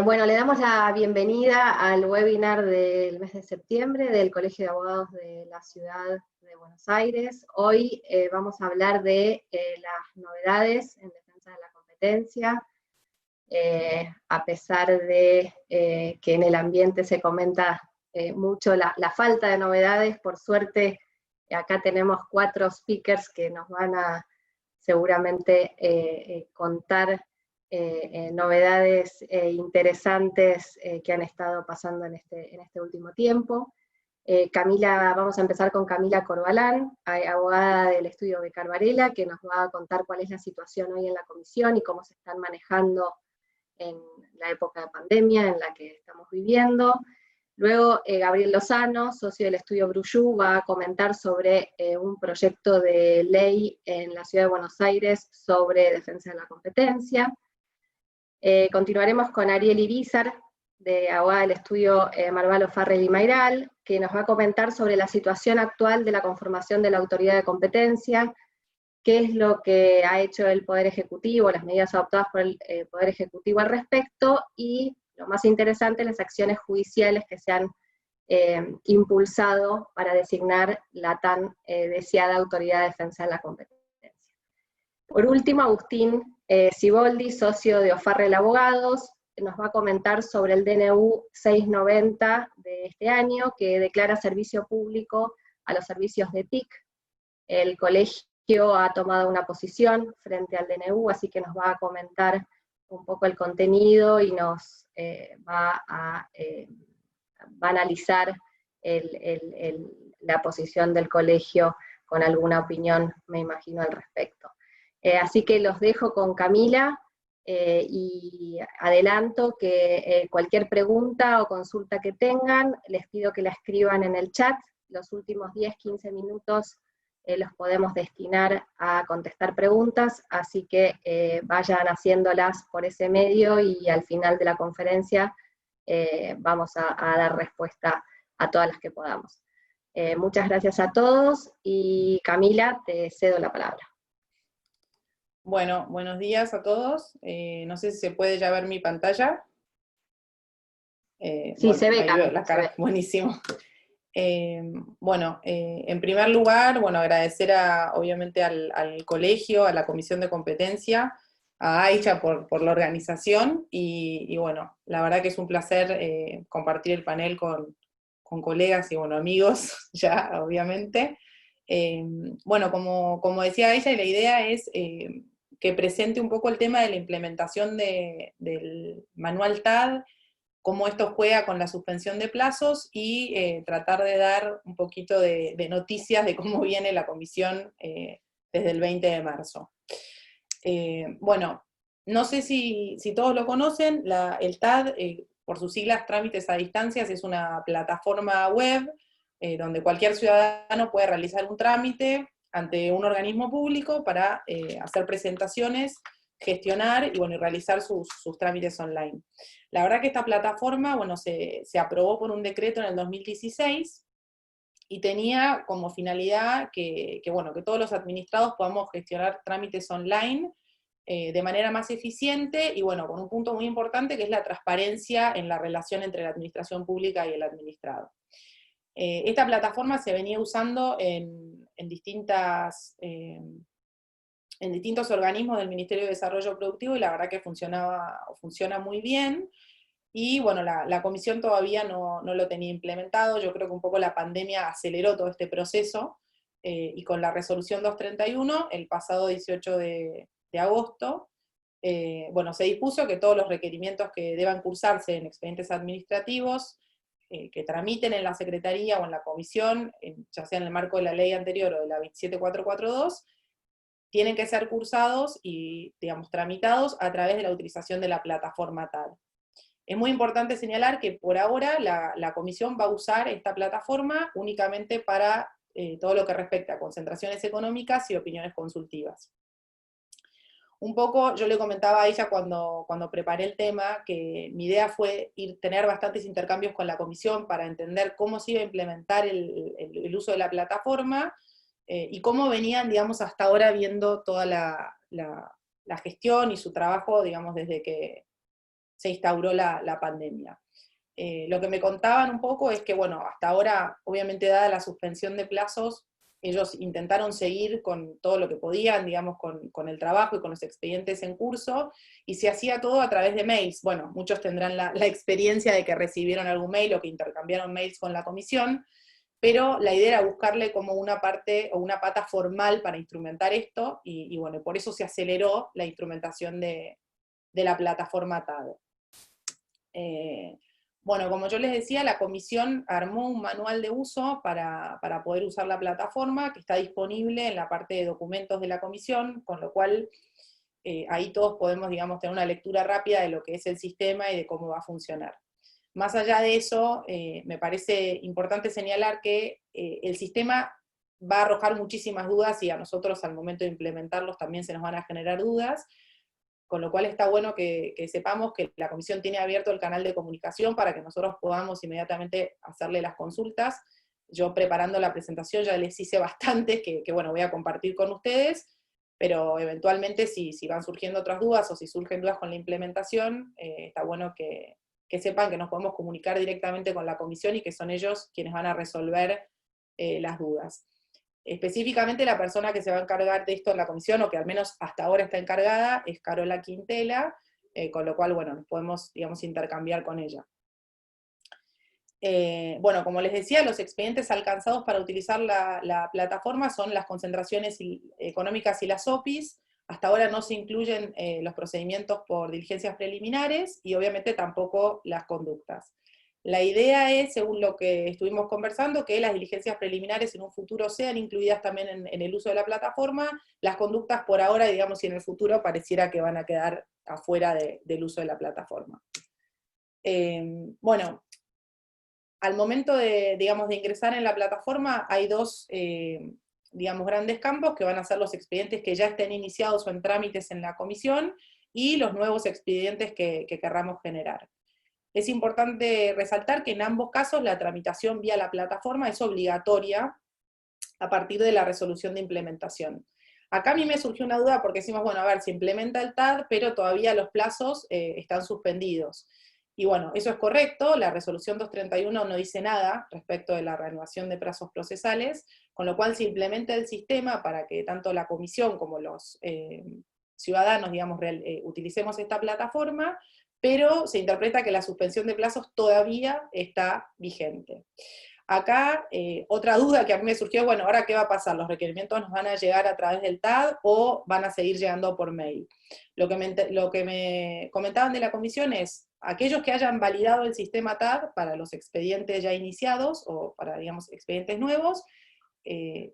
Bueno, le damos la bienvenida al webinar del mes de septiembre del Colegio de Abogados de la Ciudad de Buenos Aires. Hoy vamos a hablar de las novedades en defensa de la competencia, a pesar de que en el ambiente se comenta mucho la falta de novedades. Por suerte, acá tenemos 4 speakers que nos van a seguramente contar novedades interesantes que han estado pasando en este último tiempo. Vamos a empezar con Camila Corbalán, abogada del estudio Becar Varela, que nos va a contar cuál es la situación hoy en la comisión y cómo se están manejando en la época de pandemia en la que estamos viviendo. Luego Gabriel Lozano, socio del estudio Brullú, va a comentar sobre un proyecto de ley en la Ciudad de Buenos Aires sobre defensa de la competencia. Continuaremos con Ariel Irizar, de abogada del estudio Marvalo Farrell y Mayral, que nos va a comentar sobre la situación actual de la conformación de la autoridad de competencia, qué es lo que ha hecho el Poder Ejecutivo, las medidas adoptadas por el Poder Ejecutivo al respecto, y lo más interesante, las acciones judiciales que se han impulsado para designar la tan deseada Autoridad de Defensa de la Competencia. Por último, Agustín Ciboldi, socio de O'Farrell Abogados, nos va a comentar sobre el DNU 690 de este año, que declara servicio público a los servicios de TIC. El colegio ha tomado una posición frente al DNU, así que nos va a comentar un poco el contenido y nos va a analizar la posición del colegio con alguna opinión, me imagino, al respecto. Así que los dejo con Camila, y adelanto que cualquier pregunta o consulta que tengan, les pido que la escriban en el chat. Los últimos 10-15 minutos los podemos destinar a contestar preguntas, así que vayan haciéndolas por ese medio y al final de la conferencia vamos a dar respuesta a todas las que podamos. Muchas gracias a todos, y Camila, te cedo la palabra. Bueno, buenos días a todos. No sé si se puede ya ver mi pantalla. Sí, bueno, se ve, ahí veo la cara, buenísimo. En primer lugar, agradecer obviamente al colegio, a la Comisión de Competencia, a Aicha por la organización, y bueno, la verdad que es un placer compartir el panel con colegas y amigos, ya obviamente. Como decía ella, la idea es que presente un poco el tema de la implementación del manual TAD, cómo esto juega con la suspensión de plazos, y tratar de dar un poquito de noticias de cómo viene la comisión desde el 20 de marzo. No sé si todos lo conocen, el TAD, por sus siglas Trámites a Distancias, es una plataforma web donde cualquier ciudadano puede realizar un trámite ante un organismo público para hacer presentaciones, gestionar y realizar sus trámites online. La verdad que esta plataforma se aprobó por un decreto en el 2016 y tenía como finalidad que todos los administrados podamos gestionar trámites online de manera más eficiente y con un punto muy importante que es la transparencia en la relación entre la administración pública y el administrado. Esta plataforma se venía usando en distintos organismos del Ministerio de Desarrollo Productivo, y la verdad que funciona muy bien, y la comisión todavía no lo tenía implementado. Yo creo que un poco la pandemia aceleró todo este proceso, y con la resolución 231, el pasado 18 de agosto, se dispuso que todos los requerimientos que deban cursarse en expedientes administrativos, que tramiten en la Secretaría o en la Comisión, ya sea en el marco de la ley anterior o de la 27442, tienen que ser cursados y, tramitados a través de la utilización de la plataforma TAD. Es muy importante señalar que por ahora la Comisión va a usar esta plataforma únicamente para todo lo que respecta a concentraciones económicas y opiniones consultivas. Un poco, yo le comentaba a ella cuando preparé el tema, que mi idea fue tener bastantes intercambios con la comisión para entender cómo se iba a implementar el uso de la plataforma, y cómo venían, hasta ahora viendo toda la gestión y su trabajo, desde que se instauró la pandemia. Lo que me contaban un poco es que, bueno, hasta ahora, obviamente dada la suspensión de plazos, ellos intentaron seguir con todo lo que podían, digamos, con el trabajo y con los expedientes en curso, y se hacía todo a través de mails. Bueno, muchos tendrán la experiencia de que recibieron algún mail o que intercambiaron mails con la comisión, pero la idea era buscarle como una parte o una pata formal para instrumentar esto, y bueno, por eso se aceleró la instrumentación de la plataforma TAD. Bueno, como yo les decía, la comisión armó un manual de uso para poder usar la plataforma, que está disponible en la parte de documentos de la comisión, con lo cual ahí todos podemos, digamos, tener una lectura rápida de lo que es el sistema y de cómo va a funcionar. Más allá de eso, me parece importante señalar que el sistema va a arrojar muchísimas dudas y a nosotros al momento de implementarlos también se nos van a generar dudas, con lo cual está bueno que sepamos que la comisión tiene abierto el canal de comunicación para que nosotros podamos inmediatamente hacerle las consultas. Yo preparando la presentación ya les hice bastantes que bueno, voy a compartir con ustedes, pero eventualmente si van surgiendo otras dudas o si surgen dudas con la implementación, está bueno que sepan que nos podemos comunicar directamente con la comisión y que son ellos quienes van a resolver las dudas. Específicamente la persona que se va a encargar de esto en la comisión, o que al menos hasta ahora está encargada, es Carola Quintela, con lo cual, bueno, nos podemos, digamos, intercambiar con ella. Bueno, como les decía, los expedientes alcanzados para utilizar la plataforma son las concentraciones económicas y las OPIs. Hasta ahora no se incluyen los procedimientos por diligencias preliminares, y obviamente tampoco las conductas. La idea es, según lo que estuvimos conversando, que las diligencias preliminares en un futuro sean incluidas también en el uso de la plataforma. Las conductas por ahora, digamos, y en el futuro pareciera que van a quedar afuera del uso de la plataforma. Bueno, al momento digamos, de ingresar en la plataforma hay dos, digamos, grandes campos, que van a ser los expedientes que ya estén iniciados o en trámites en la comisión, y los nuevos expedientes que querramos generar. Es importante resaltar que en ambos casos la tramitación vía la plataforma es obligatoria a partir de la resolución de implementación. Acá a mí me surgió una duda porque decimos, bueno, a ver, se implementa el TAD, pero todavía los plazos están suspendidos. Y bueno, eso es correcto, la resolución 231 no dice nada respecto de la reanudación de plazos procesales, con lo cual se implementa el sistema para que tanto la comisión como los ciudadanos, digamos, utilicemos esta plataforma, pero se interpreta que la suspensión de plazos todavía está vigente. Acá, otra duda que a mí me surgió, bueno, ¿ahora qué va a pasar? ¿Los requerimientos nos van a llegar a través del TAD o van a seguir llegando por mail? Lo que me comentaban de la comisión es, aquellos que hayan validado el sistema TAD para los expedientes ya iniciados, o para, digamos, expedientes nuevos,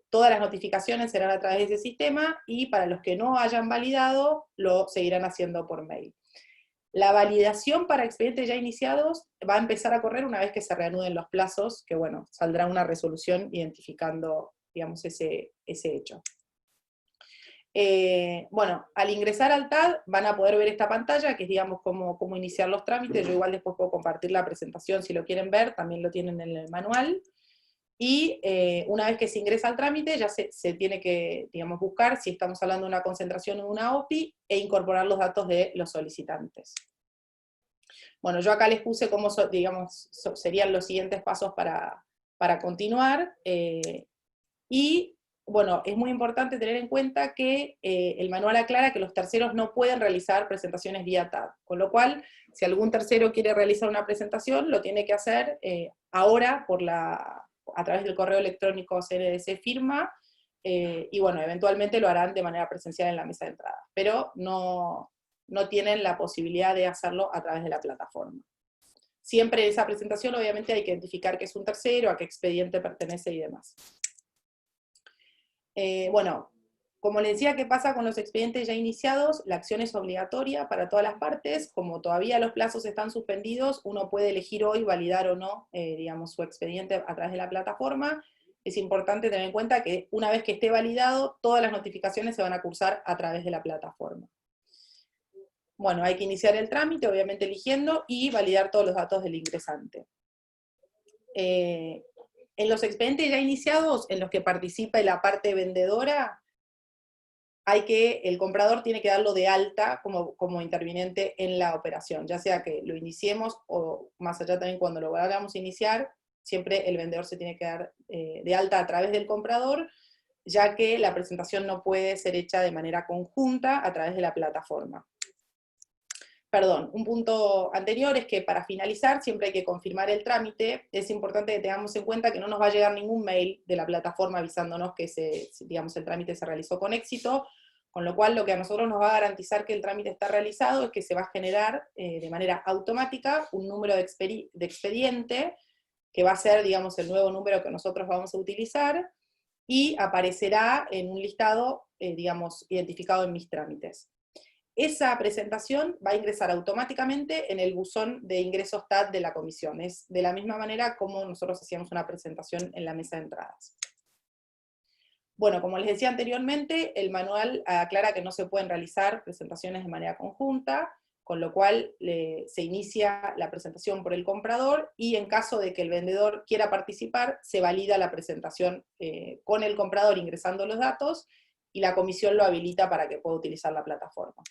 todas las notificaciones serán a través de ese sistema, y para los que no hayan validado, lo seguirán haciendo por mail. La validación para expedientes ya iniciados va a empezar a correr una vez que se reanuden los plazos, que bueno, saldrá una resolución identificando, digamos, ese hecho. Bueno, al ingresar al TAD van a poder ver esta pantalla, que es, digamos, cómo iniciar los trámites. Yo igual después puedo compartir la presentación si lo quieren ver, también lo tienen en el manual. Y una vez que se ingresa al trámite, ya se tiene que, digamos, buscar si estamos hablando de una concentración o una OPI, e incorporar los datos de los solicitantes. Bueno, yo acá les puse cómo, digamos, serían los siguientes pasos para continuar. Y, bueno, es muy importante tener en cuenta que el manual aclara que los terceros no pueden realizar presentaciones vía TAD, con lo cual, si algún tercero quiere realizar una presentación, lo tiene que hacer ahora a través del correo electrónico CNDC firma, y bueno, eventualmente lo harán de manera presencial en la mesa de entrada, pero no tienen la posibilidad de hacerlo a través de la plataforma. Siempre esa presentación obviamente hay que identificar que es un tercero, a qué expediente pertenece y demás. Bueno, como les decía, ¿qué pasa con los expedientes ya iniciados? La acción es obligatoria para todas las partes. Como todavía los plazos están suspendidos, uno puede elegir hoy validar o no, digamos, su expediente a través de la plataforma. Es importante tener en cuenta que una vez que esté validado, todas las notificaciones se van a cursar a través de la plataforma. Bueno, hay que iniciar el trámite, obviamente eligiendo, y validar todos los datos del ingresante. En los expedientes ya iniciados, en los que participa la parte vendedora, el comprador tiene que darlo de alta como interviniente en la operación, ya sea que lo iniciemos o más allá también cuando lo vayamos a iniciar, siempre el vendedor se tiene que dar de alta a través del comprador, ya que la presentación no puede ser hecha de manera conjunta a través de la plataforma. Perdón, un punto anterior es que para finalizar siempre hay que confirmar el trámite. Es importante que tengamos en cuenta que no nos va a llegar ningún mail de la plataforma avisándonos que digamos, el trámite se realizó con éxito, con lo cual lo que a nosotros nos va a garantizar que el trámite está realizado es que se va a generar de manera automática un número de expediente, que va a ser, digamos, el nuevo número que nosotros vamos a utilizar, y aparecerá en un listado, digamos, identificado en mis trámites. Esa presentación va a ingresar automáticamente en el buzón de ingresos TAD de la comisión. Es de la misma manera como nosotros hacíamos una presentación en la mesa de entradas. Bueno, como les decía anteriormente, el manual aclara que no se pueden realizar presentaciones de manera conjunta, con lo cual se inicia la presentación por el comprador, y en caso de que el vendedor quiera participar, se valida la presentación con el comprador ingresando los datos, y la comisión lo habilita para que pueda utilizar la plataforma.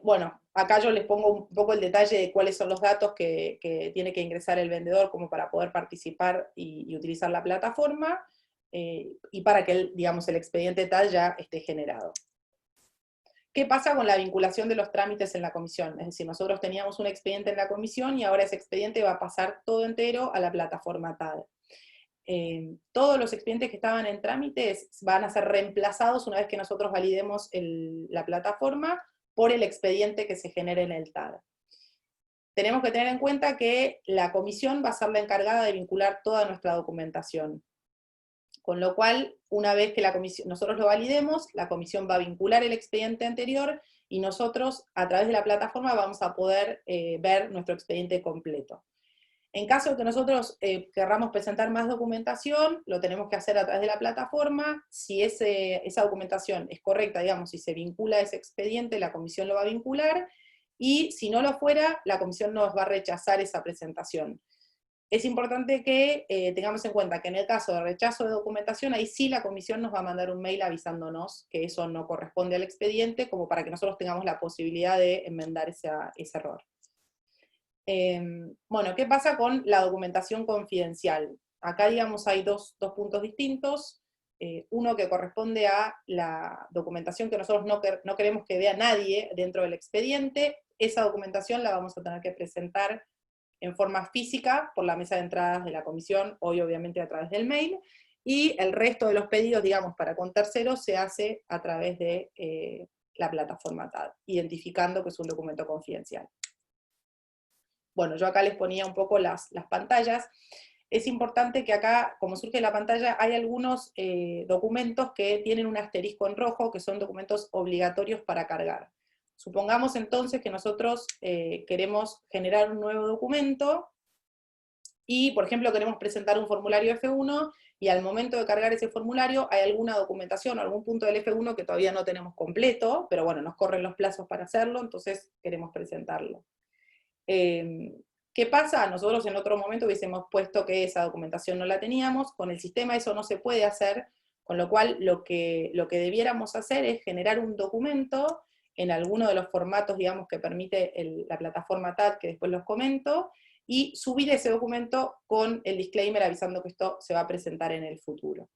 Bueno, acá yo les pongo un poco el detalle de cuáles son los datos que tiene que ingresar el vendedor como para poder participar y utilizar la plataforma, y para que, digamos, el expediente tal ya esté generado. ¿Qué pasa con la vinculación de los trámites en la comisión? Es decir, nosotros teníamos un expediente en la comisión y ahora ese expediente va a pasar todo entero a la plataforma TAD. Todos los expedientes que estaban en trámites van a ser reemplazados una vez que nosotros validemos la plataforma por el expediente que se genere en el TAD. Tenemos que tener en cuenta que la comisión va a ser la encargada de vincular toda nuestra documentación. Con lo cual, una vez que nosotros lo validemos, la comisión va a vincular el expediente anterior y nosotros, a través de la plataforma, vamos a poder ver nuestro expediente completo. En caso de que nosotros querramos presentar más documentación, lo tenemos que hacer a través de la plataforma. Si esa documentación es correcta, digamos, si se vincula ese expediente, la comisión lo va a vincular, y si no lo fuera, la comisión nos va a rechazar esa presentación. Es importante que tengamos en cuenta que en el caso de rechazo de documentación, ahí sí la comisión nos va a mandar un mail avisándonos que eso no corresponde al expediente, como para que nosotros tengamos la posibilidad de enmendar ese error. Bueno, ¿qué pasa con la documentación confidencial? Acá, digamos, hay dos puntos distintos. Uno que corresponde a la documentación que nosotros no queremos que vea nadie dentro del expediente. Esa documentación la vamos a tener que presentar en forma física por la mesa de entradas de la comisión, hoy obviamente a través del mail, y el resto de los pedidos, digamos, para con terceros, se hace a través de la plataforma TAD, identificando que es un documento confidencial. Bueno, yo acá les ponía un poco las pantallas. Es importante que acá, como surge la pantalla, hay algunos documentos que tienen un asterisco en rojo, que son documentos obligatorios para cargar. Supongamos entonces que nosotros queremos generar un nuevo documento, y por ejemplo queremos presentar un formulario F1, y al momento de cargar ese formulario hay alguna documentación o algún punto del F1 que todavía no tenemos completo, pero bueno, nos corren los plazos para hacerlo, entonces queremos presentarlo. ¿Qué pasa? Nosotros en otro momento hubiésemos puesto que esa documentación no la teníamos, con el sistema eso no se puede hacer, con lo cual lo que debiéramos hacer es generar un documento en alguno de los formatos, digamos, que permite la plataforma TAD, que después los comento, y subir ese documento con el disclaimer avisando que esto se va a presentar en el futuro.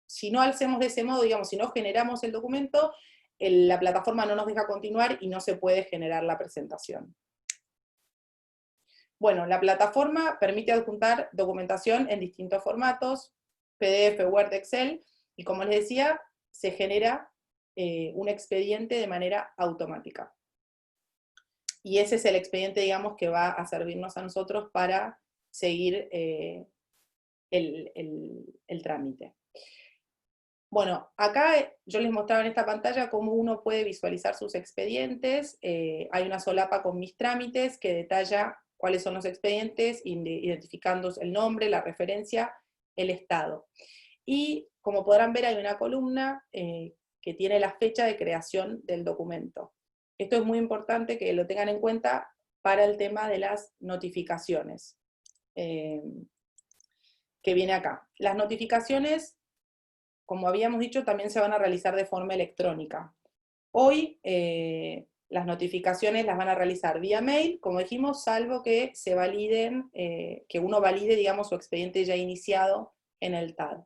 Si no hacemos de ese modo, digamos, si no generamos el documento, la plataforma no nos deja continuar y no se puede generar la presentación. Bueno, la plataforma permite adjuntar documentación en distintos formatos, PDF, Word, Excel, y como les decía, se genera un expediente de manera automática. Y ese es el expediente, digamos, que va a servirnos a nosotros para seguir el trámite. Bueno, acá yo les mostraba en esta pantalla cómo uno puede visualizar sus expedientes. Hay una solapa con mis trámites que detalla cuáles son los expedientes, identificando el nombre, la referencia, el estado. Y como podrán ver, hay una columna que tiene la fecha de creación del documento. Esto es muy importante que lo tengan en cuenta para el tema de las notificaciones, que viene acá. Las notificaciones como habíamos dicho, también se van a realizar de forma electrónica. Hoy las notificaciones las van a realizar vía mail, como dijimos, salvo que se validen, que uno valide, digamos, su expediente ya iniciado en el TAD.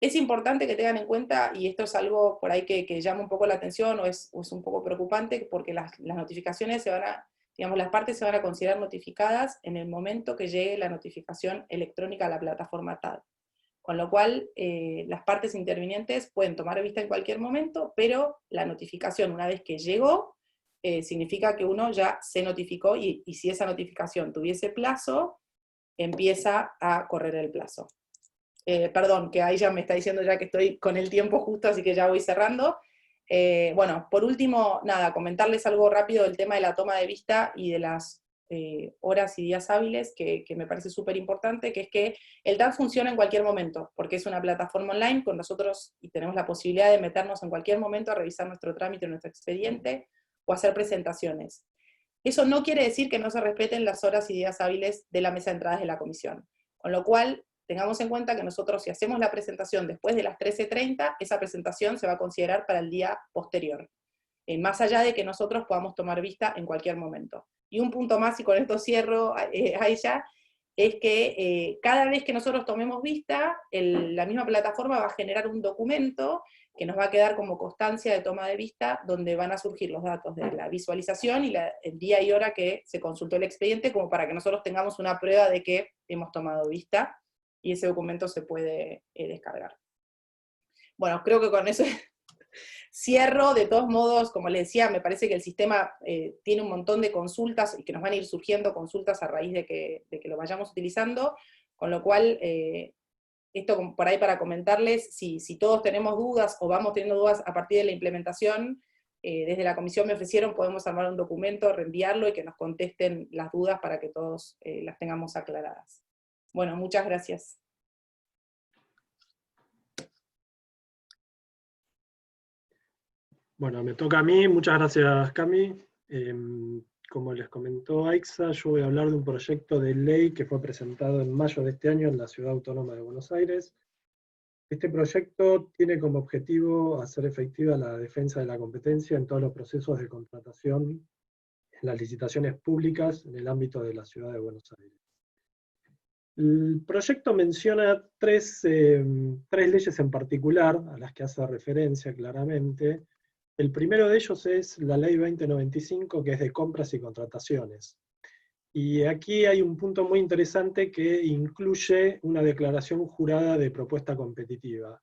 Es importante que tengan en cuenta, y esto es algo por ahí que llama un poco la atención, o es un poco preocupante, porque las notificaciones se van a, digamos, las partes se van a considerar notificadas en el momento que llegue la notificación electrónica a la plataforma TAD. Con lo cual, las partes intervinientes pueden tomar vista en cualquier momento, pero la notificación, una vez que llegó, significa que uno ya se notificó, y si esa notificación tuviese plazo, empieza a correr el plazo. Perdón, que ahí ya me está diciendo ya que estoy con el tiempo justo, así que ya voy cerrando. Bueno, por último, nada, comentarles algo rápido del tema de la toma de vista y de las horas y días hábiles, que me parece súper importante, que es que el TAD funciona en cualquier momento, porque es una plataforma online con nosotros y tenemos la posibilidad de meternos en cualquier momento a revisar nuestro trámite, nuestro expediente, o hacer presentaciones. Eso no quiere decir que no se respeten las horas y días hábiles de la mesa de entradas de la comisión, con lo cual tengamos en cuenta que nosotros, si hacemos la presentación después de las 13:30, esa presentación se va a considerar para el día posterior, más allá de que nosotros podamos tomar vista en cualquier momento. Y un punto más, y con esto cierro, Aisha, es que cada vez que nosotros tomemos vista, la misma plataforma va a generar un documento que nos va a quedar como constancia de toma de vista, donde van a surgir los datos de la visualización y el día y hora que se consultó el expediente, como para que nosotros tengamos una prueba de que hemos tomado vista, y ese documento se puede descargar. Bueno, creo que con eso cierro. De todos modos, como les decía, me parece que el sistema tiene un montón de consultas, y que nos van a ir surgiendo consultas a raíz de que lo vayamos utilizando, con lo cual, esto por ahí para comentarles, si todos tenemos dudas, o vamos teniendo dudas a partir de la implementación, desde la comisión me ofrecieron, podemos armar un documento, reenviarlo, y que nos contesten las dudas para que todos las tengamos aclaradas. Bueno, muchas gracias. Bueno, me toca a mí. Muchas gracias, Cami. Como les comentó Aixa, yo voy a hablar de un proyecto de ley que fue presentado en mayo de este año en la Ciudad Autónoma de Buenos Aires. Este proyecto tiene como objetivo hacer efectiva la defensa de la competencia en todos los procesos de contratación en las licitaciones públicas en el ámbito de la Ciudad de Buenos Aires. El proyecto menciona tres leyes en particular, a las que hace referencia claramente. El primero de ellos es la Ley 2095, que es de compras y contrataciones. Y aquí hay un punto muy interesante que incluye una declaración jurada de propuesta competitiva.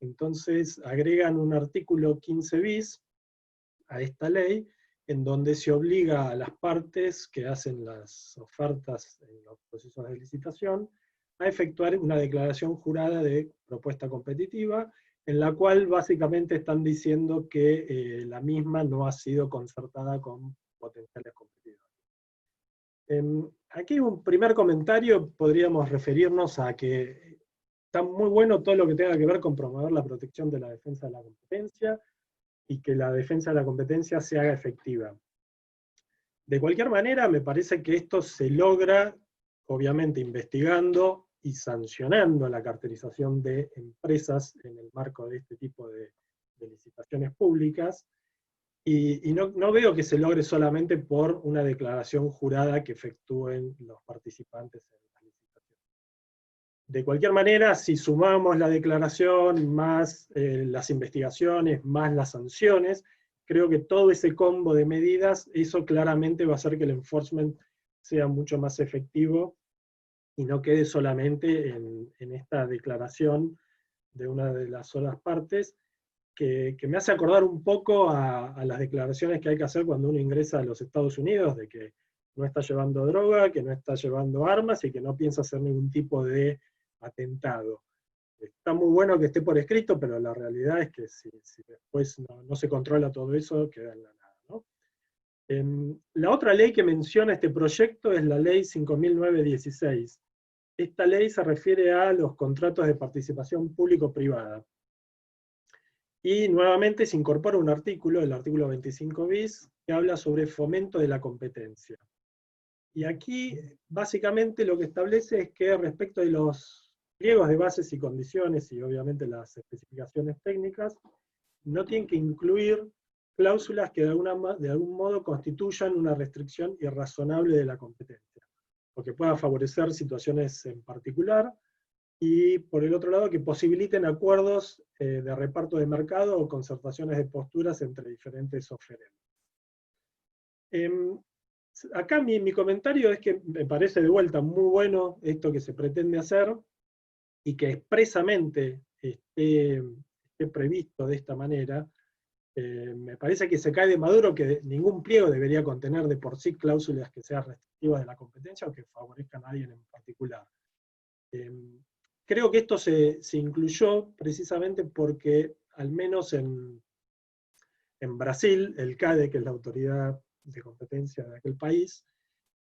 Entonces agregan un artículo 15 bis a esta ley, en donde se obliga a las partes que hacen las ofertas en los procesos de licitación a efectuar una declaración jurada de propuesta competitiva, en la cual básicamente están diciendo que la misma no ha sido concertada con potenciales competidores. Aquí un primer comentario, podríamos referirnos a que está muy bueno todo lo que tenga que ver con promover la protección de la defensa de la competencia, y que la defensa de la competencia se haga efectiva. De cualquier manera, me parece que esto se logra, obviamente, investigando y sancionando la carterización de empresas en el marco de este tipo de licitaciones públicas, y no veo que se logre solamente por una declaración jurada que efectúen los participantes en la licitación. De cualquier manera, si sumamos la declaración, más las investigaciones, más las sanciones, creo que todo ese combo de medidas, eso claramente va a hacer que el enforcement sea mucho más efectivo, y no quede solamente en esta declaración de una de las solas partes, que me hace acordar un poco a las declaraciones que hay que hacer cuando uno ingresa a los Estados Unidos, de que no está llevando droga, que no está llevando armas, y que no piensa hacer ningún tipo de atentado. Está muy bueno que esté por escrito, pero la realidad es que si después no se controla todo eso, queda en la nada, ¿no? La otra ley que menciona este proyecto es la ley 5.916. Esta ley se refiere a los contratos de participación público-privada. Y nuevamente se incorpora un artículo, el artículo 25 bis, que habla sobre fomento de la competencia. Y aquí, básicamente, lo que establece es que respecto de los pliegos de bases y condiciones, y obviamente las especificaciones técnicas, no tienen que incluir cláusulas que de algún modo constituyan una restricción irrazonable de la competencia, o que pueda favorecer situaciones en particular, y por el otro lado que posibiliten acuerdos de reparto de mercado o concertaciones de posturas entre diferentes oferentes. Acá mi comentario es que me parece de vuelta muy bueno esto que se pretende hacer, y que expresamente esté previsto de esta manera. Me parece que se cae de maduro que ningún pliego debería contener de por sí cláusulas que sean restrictivas de la competencia o que favorezcan a alguien en particular. Creo que esto se incluyó precisamente porque, al menos en Brasil, el CADE, que es la autoridad de competencia de aquel país,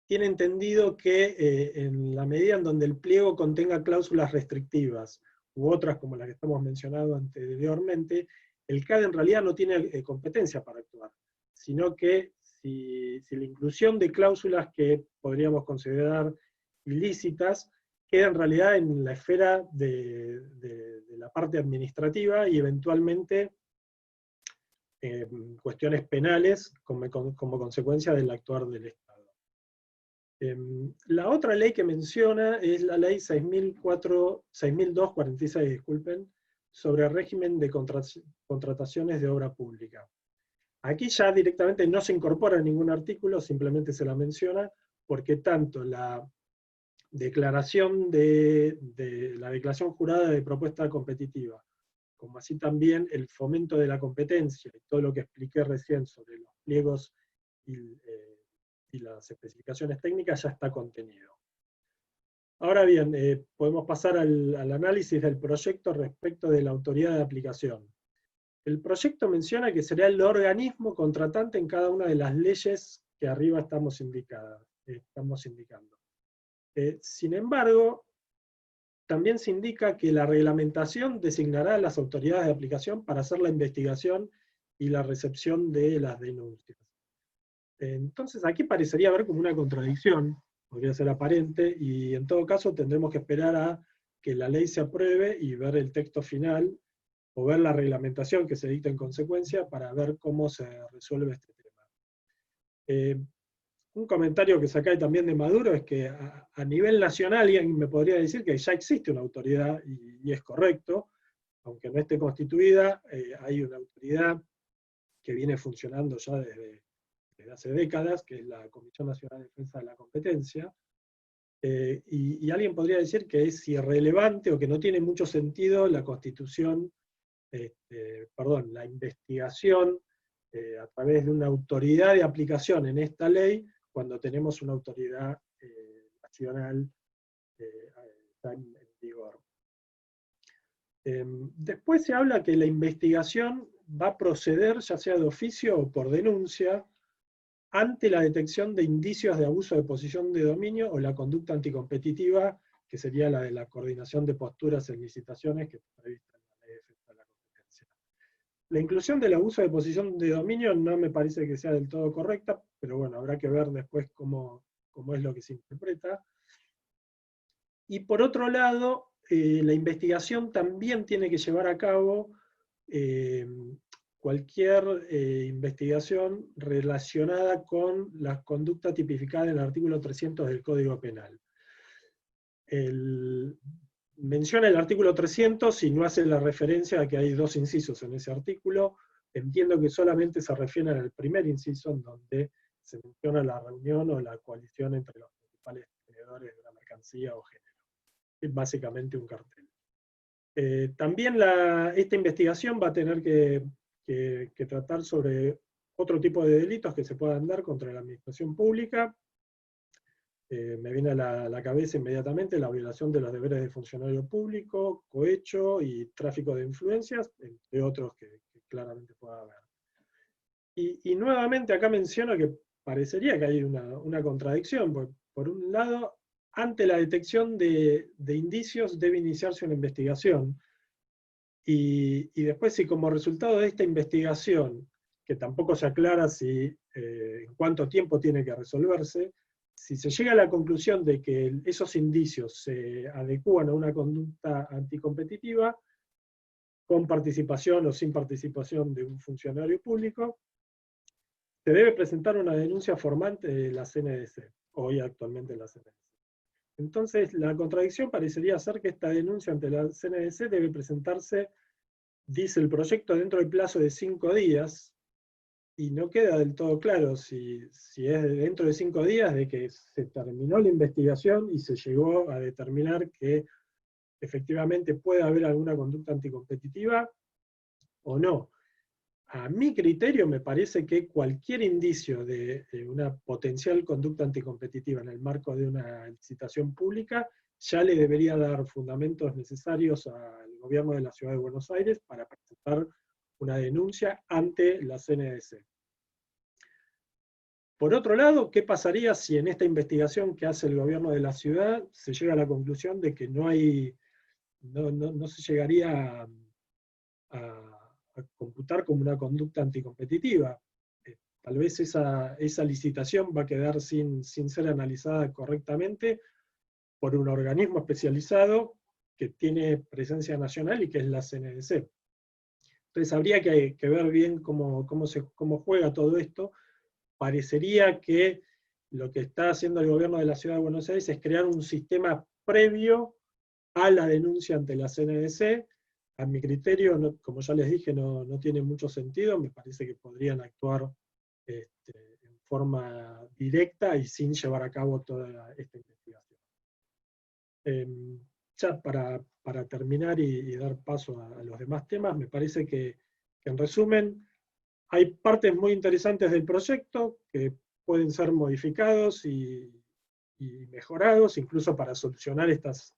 tiene entendido que en la medida en donde el pliego contenga cláusulas restrictivas, u otras como las que estamos mencionando anteriormente, el CADE en realidad no tiene competencia para actuar, sino que si la inclusión de cláusulas que podríamos considerar ilícitas queda en realidad en la esfera de la parte administrativa y eventualmente cuestiones penales como consecuencia del actuar del Estado. La otra ley que menciona es la ley 6.246, disculpen, sobre régimen de contrataciones de obra pública. Aquí ya directamente no se incorpora ningún artículo, simplemente se la menciona, porque tanto la declaración la declaración jurada de propuesta competitiva, como así también el fomento de la competencia, y todo lo que expliqué recién sobre los pliegos y las especificaciones técnicas, ya está contenido. Ahora bien, podemos pasar al análisis del proyecto respecto de la autoridad de aplicación. El proyecto menciona que será el organismo contratante en cada una de las leyes que arriba estamos indicando. Sin embargo, también se indica que la reglamentación designará a las autoridades de aplicación para hacer la investigación y la recepción de las denuncias. Entonces aquí parecería haber como una contradicción, podría ser aparente, y en todo caso tendremos que esperar a que la ley se apruebe y ver el texto final, o ver la reglamentación que se dicta en consecuencia para ver cómo se resuelve este tema. Un comentario que saca también de Maduro es que a nivel nacional alguien me podría decir que ya existe una autoridad, y es correcto, aunque no esté constituida, hay una autoridad que viene funcionando ya desde hace décadas, que es la Comisión Nacional de Defensa de la Competencia, y alguien podría decir que es irrelevante o que no tiene mucho sentido la constitución, la investigación a través de una autoridad de aplicación en esta ley, cuando tenemos una autoridad nacional en vigor. Después se habla que la investigación va a proceder, ya sea de oficio o por denuncia, ante la detección de indicios de abuso de posición de dominio o la conducta anticompetitiva, que sería la de la coordinación de posturas en licitaciones, que está prevista en la Ley de Defensa de la Competencia. La inclusión del abuso de posición de dominio no me parece que sea del todo correcta, pero bueno, habrá que ver después cómo es lo que se interpreta. Y por otro lado, la investigación también tiene que llevar a cabo cualquier investigación relacionada con la conducta tipificada en el artículo 300 del Código Penal. Menciona el artículo 300 y no hace la referencia a que hay dos incisos en ese artículo. Entiendo que solamente se refieren al primer inciso, en donde se menciona la reunión o la coalición entre los principales tenedores de una mercancía o género. Es básicamente un cartel. También esta investigación va a tener que tratar sobre otro tipo de delitos que se puedan dar contra la administración pública. Me viene a la cabeza inmediatamente la violación de los deberes de funcionario público, cohecho y tráfico de influencias, entre otros que claramente pueda haber. Y nuevamente acá menciono que parecería que hay una contradicción. Por un lado, ante la detección de indicios debe iniciarse una investigación. Y después, si como resultado de esta investigación, que tampoco se aclara en cuánto tiempo tiene que resolverse, si se llega a la conclusión de que esos indicios se adecúan a una conducta anticompetitiva, con participación o sin participación de un funcionario público, se debe presentar una denuncia formal de la CNDC, hoy actualmente la CNDC. Entonces, la contradicción parecería ser que esta denuncia ante la CNDC debe presentarse, dice el proyecto, dentro del plazo de 5 días, y no queda del todo claro si es dentro de 5 días de que se terminó la investigación y se llegó a determinar que efectivamente puede haber alguna conducta anticompetitiva o no. A mi criterio me parece que cualquier indicio de una potencial conducta anticompetitiva en el marco de una licitación pública ya le debería dar fundamentos necesarios al gobierno de la Ciudad de Buenos Aires para presentar una denuncia ante la CNDC. Por otro lado, ¿qué pasaría si en esta investigación que hace el gobierno de la ciudad se llega a la conclusión de que no se llegaría a computar como una conducta anticompetitiva? Tal vez esa licitación va a quedar sin ser analizada correctamente por un organismo especializado que tiene presencia nacional y que es la CNDC. Entonces habría que ver bien cómo juega todo esto. Parecería que lo que está haciendo el gobierno de la Ciudad de Buenos Aires es crear un sistema previo a la denuncia ante la CNDC. A mi criterio, como ya les dije, no tiene mucho sentido. Me parece que podrían actuar en forma directa y sin llevar a cabo toda esta investigación. Ya para terminar y dar paso a los demás temas, me parece que en resumen, hay partes muy interesantes del proyecto que pueden ser modificados y mejorados, incluso para solucionar estas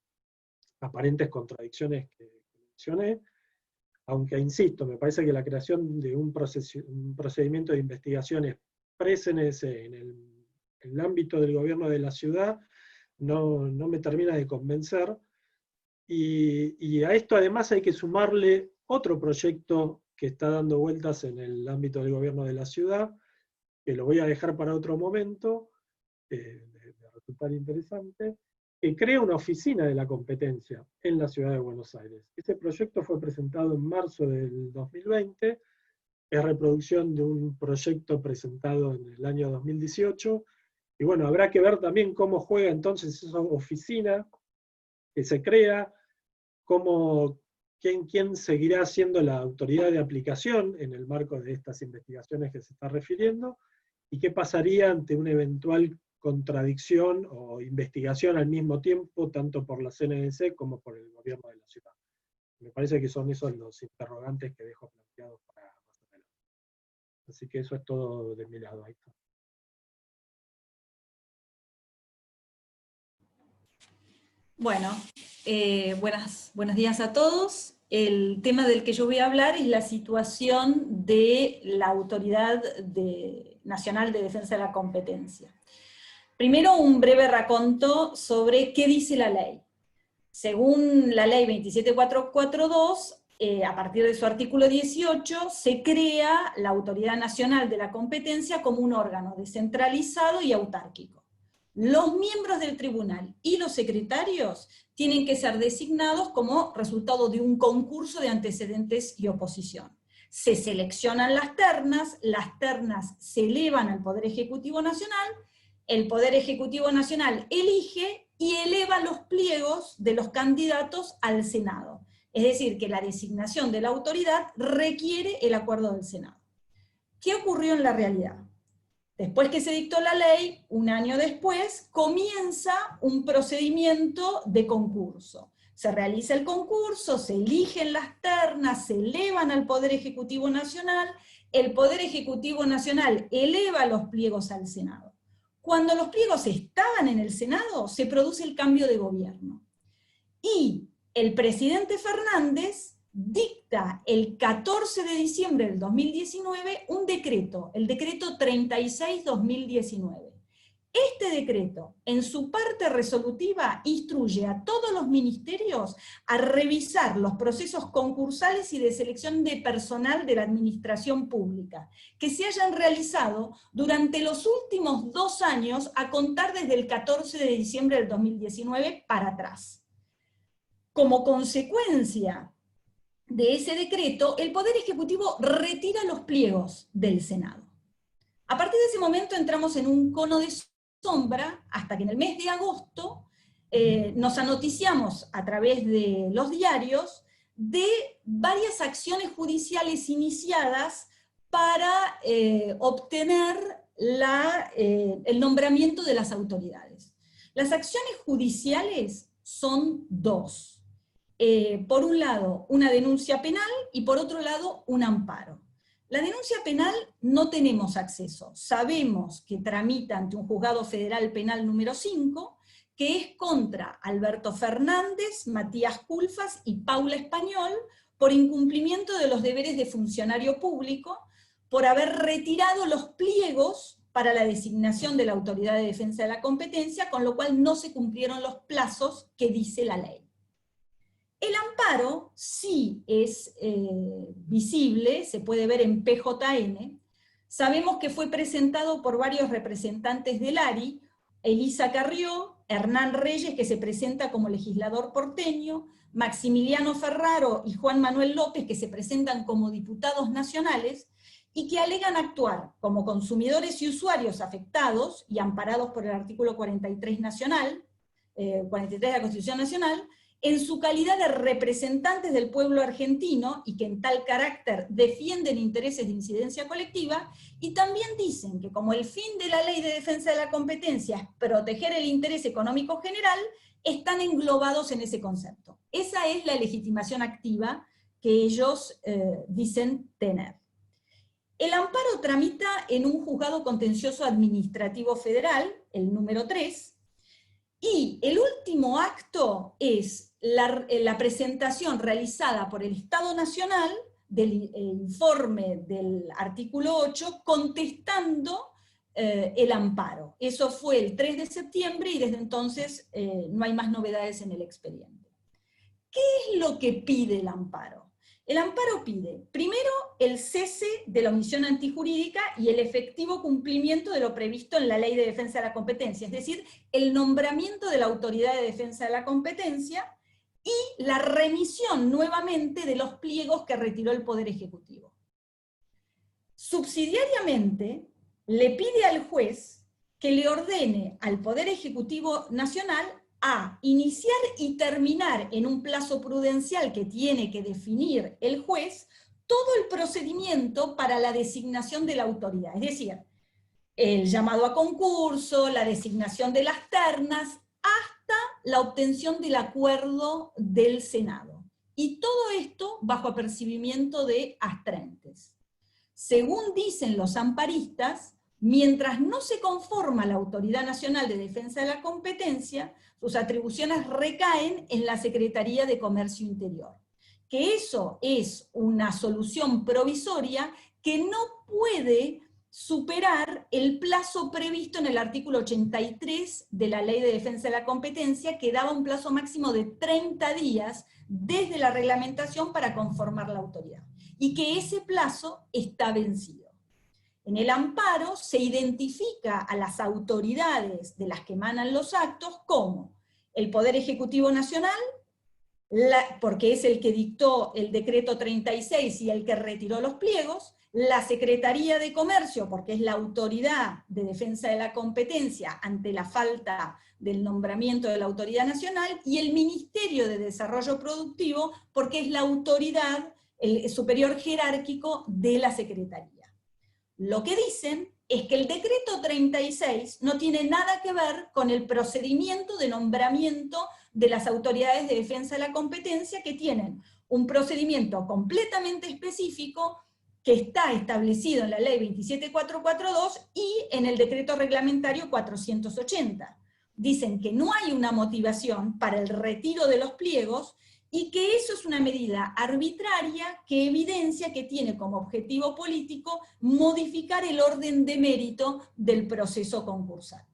aparentes contradicciones que mencioné, aunque insisto, me parece que la creación de un procedimiento de investigaciones pre-CNDC en el ámbito del gobierno de la ciudad no me termina de convencer, y a esto además hay que sumarle otro proyecto que está dando vueltas en el ámbito del gobierno de la ciudad, que lo voy a dejar para otro momento, de resultar interesante, que crea una oficina de la competencia en la ciudad de Buenos Aires. Ese proyecto fue presentado en marzo del 2020, es reproducción de un proyecto presentado en el año 2018, y bueno, habrá que ver también cómo juega entonces esa oficina que se crea, quién seguirá siendo la autoridad de aplicación en el marco de estas investigaciones que se está refiriendo, y qué pasaría ante una eventual contradicción o investigación al mismo tiempo, tanto por la CNDC como por el gobierno de la ciudad. Me parece que son esos los interrogantes que dejo planteados para más adelante. Así que eso es todo de mi lado. Ahí está. Bueno, buenos días a todos. El tema del que yo voy a hablar es la situación de la Autoridad Nacional de Defensa de la Competencia. Primero, un breve raconto sobre qué dice la ley. Según la ley 27442, a partir de su artículo 18, se crea la Autoridad Nacional de la Competencia como un órgano descentralizado y autárquico. Los miembros del tribunal y los secretarios tienen que ser designados como resultado de un concurso de antecedentes y oposición. Se seleccionan las ternas se elevan al Poder Ejecutivo Nacional, el Poder Ejecutivo Nacional elige y eleva los pliegos de los candidatos al Senado. Es decir, que la designación de la autoridad requiere el acuerdo del Senado. ¿Qué ocurrió en la realidad? Después que se dictó la ley, un año después, comienza un procedimiento de concurso. Se realiza el concurso, se eligen las ternas, se elevan al Poder Ejecutivo Nacional, el Poder Ejecutivo Nacional eleva los pliegos al Senado. Cuando los pliegos estaban en el Senado, se produce el cambio de gobierno. Y el presidente Fernández dicta el 14 de diciembre del 2019 un decreto, el decreto 36-2019, Este decreto, en su parte resolutiva, instruye a todos los ministerios a revisar los procesos concursales y de selección de personal de la administración pública, que se hayan realizado durante los últimos 2 años, a contar desde el 14 de diciembre del 2019 para atrás. Como consecuencia de ese decreto, el Poder Ejecutivo retira los pliegos del Senado. A partir de ese momento entramos en un cono de sombra, hasta que en el mes de agosto nos anoticiamos a través de los diarios de varias acciones judiciales iniciadas para obtener el nombramiento de las autoridades. Las acciones judiciales son 2. Por un lado, una denuncia penal y por otro lado, un amparo. La denuncia penal no tenemos acceso. Sabemos que tramita ante un juzgado federal penal número 5, que es contra Alberto Fernández, Matías Culfas y Paula Español, por incumplimiento de los deberes de funcionario público, por haber retirado los pliegos para la designación de la Autoridad de Defensa de la Competencia, con lo cual no se cumplieron los plazos que dice la ley. El amparo sí es visible, se puede ver en PJN. Sabemos que fue presentado por varios representantes del ARI, Elisa Carrió, Hernán Reyes, que se presenta como legislador porteño, Maximiliano Ferraro y Juan Manuel López, que se presentan como diputados nacionales, y que alegan actuar como consumidores y usuarios afectados y amparados por el artículo 43 nacional, 43 de la Constitución Nacional, en su calidad de representantes del pueblo argentino, y que en tal carácter defienden intereses de incidencia colectiva, y también dicen que como el fin de la Ley de Defensa de la Competencia es proteger el interés económico general, están englobados en ese concepto. Esa es la legitimación activa que ellos dicen tener. El amparo tramita en un juzgado contencioso administrativo federal, el número 3, y el último acto es la presentación realizada por el Estado Nacional del informe del artículo 8 contestando el amparo. Eso fue el 3 de septiembre y desde entonces no hay más novedades en el expediente. ¿Qué es lo que pide el amparo? El amparo pide, primero, el cese de la omisión antijurídica y el efectivo cumplimiento de lo previsto en la Ley de Defensa de la Competencia, es decir, el nombramiento de la Autoridad de Defensa de la Competencia y la remisión nuevamente de los pliegos que retiró el Poder Ejecutivo. Subsidiariamente, le pide al juez que le ordene al Poder Ejecutivo Nacional a iniciar y terminar en un plazo prudencial que tiene que definir el juez todo el procedimiento para la designación de la autoridad, es decir, el llamado a concurso, la designación de las ternas, hasta la obtención del acuerdo del Senado. Y todo esto bajo apercibimiento de astrentes. Según dicen los amparistas, mientras no se conforma la Autoridad Nacional de Defensa de la Competencia, sus atribuciones recaen en la Secretaría de Comercio Interior. Que eso es una solución provisoria que no puede superar el plazo previsto en el artículo 83 de la Ley de Defensa de la Competencia, que daba un plazo máximo de 30 días desde la reglamentación para conformar la autoridad, y que ese plazo está vencido. En el amparo se identifica a las autoridades de las que emanan los actos como el Poder Ejecutivo Nacional, porque es el que dictó el decreto 36 y el que retiró los pliegos, la Secretaría de Comercio, porque es la autoridad de defensa de la competencia ante la falta del nombramiento de la autoridad nacional, y el Ministerio de Desarrollo Productivo, porque es la autoridad, el superior jerárquico de la Secretaría. Lo que dicen es que el decreto 36 no tiene nada que ver con el procedimiento de nombramiento de las autoridades de defensa de la competencia, que tienen un procedimiento completamente específico que está establecido en la ley 27442 y en el decreto reglamentario 480. Dicen que no hay una motivación para el retiro de los pliegos y que eso es una medida arbitraria que evidencia que tiene como objetivo político modificar el orden de mérito del proceso concursal.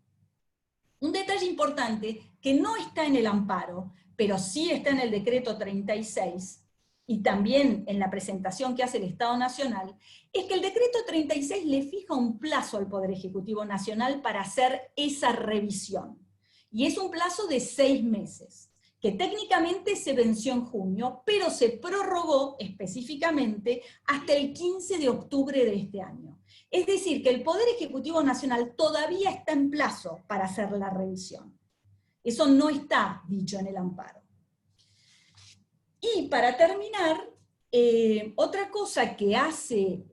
detalle importante que no está en el amparo, pero sí está en el decreto 36, y también en la presentación que hace el Estado Nacional, es que el decreto 36 le fija un plazo al Poder Ejecutivo Nacional para hacer esa revisión. Y es un plazo de 6 meses, que técnicamente se venció en junio, pero se prorrogó específicamente hasta el 15 de octubre de este año. Es decir, que el Poder Ejecutivo Nacional todavía está en plazo para hacer la revisión. Eso no está dicho en el amparo. Y para terminar, otra cosa que hace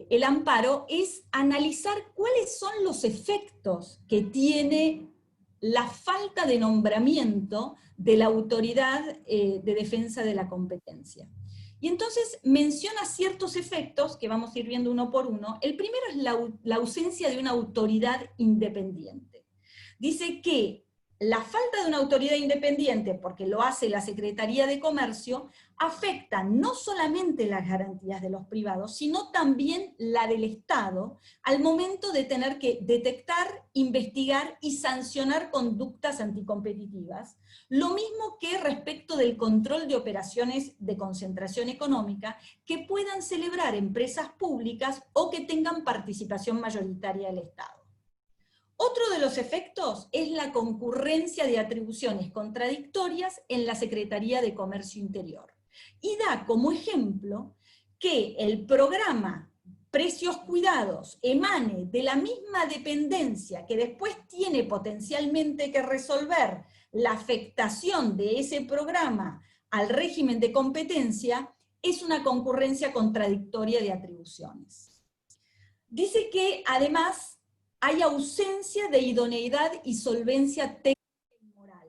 el amparo es analizar cuáles son los efectos que tiene la falta de nombramiento de la Autoridad de Defensa de la Competencia. Y entonces menciona ciertos efectos, que vamos a ir viendo uno por uno. El primero es la ausencia de una autoridad independiente. Dice que la falta de una autoridad independiente, porque lo hace la Secretaría de Comercio, afecta no solamente las garantías de los privados, sino también la del Estado, al momento de tener que detectar, investigar y sancionar conductas anticompetitivas, lo mismo que respecto del control de operaciones de concentración económica que puedan celebrar empresas públicas o que tengan participación mayoritaria del Estado. Otro de los efectos es la concurrencia de atribuciones contradictorias en la Secretaría de Comercio Interior. Y da como ejemplo que el programa Precios Cuidados emane de la misma dependencia que después tiene potencialmente que resolver la afectación de ese programa al régimen de competencia, es una concurrencia contradictoria de atribuciones. Dice que además hay ausencia de idoneidad y solvencia técnica y moral.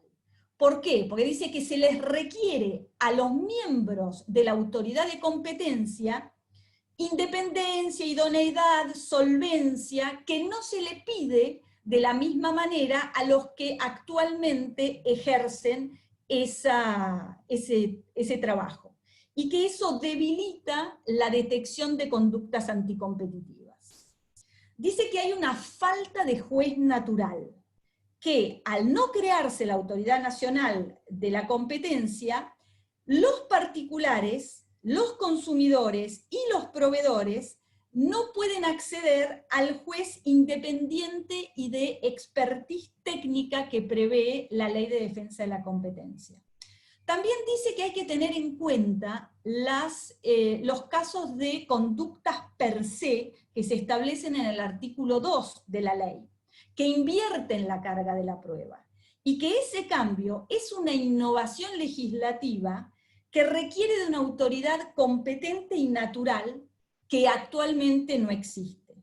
¿Por qué? Porque dice que se les requiere a los miembros de la autoridad de competencia independencia, idoneidad, solvencia, que no se le pide de la misma manera a los que actualmente ejercen ese trabajo. Y que eso debilita la detección de conductas anticompetitivas. Dice que hay una falta de juez natural, que al no crearse la Autoridad Nacional de la Competencia, los particulares, los consumidores y los proveedores no pueden acceder al juez independiente y de expertise técnica que prevé la Ley de Defensa de la Competencia. También dice que hay que tener en cuenta los casos de conductas per se que se establecen en el artículo 2 de la ley, que invierten la carga de la prueba, y que ese cambio es una innovación legislativa que requiere de una autoridad competente y natural que actualmente no existe.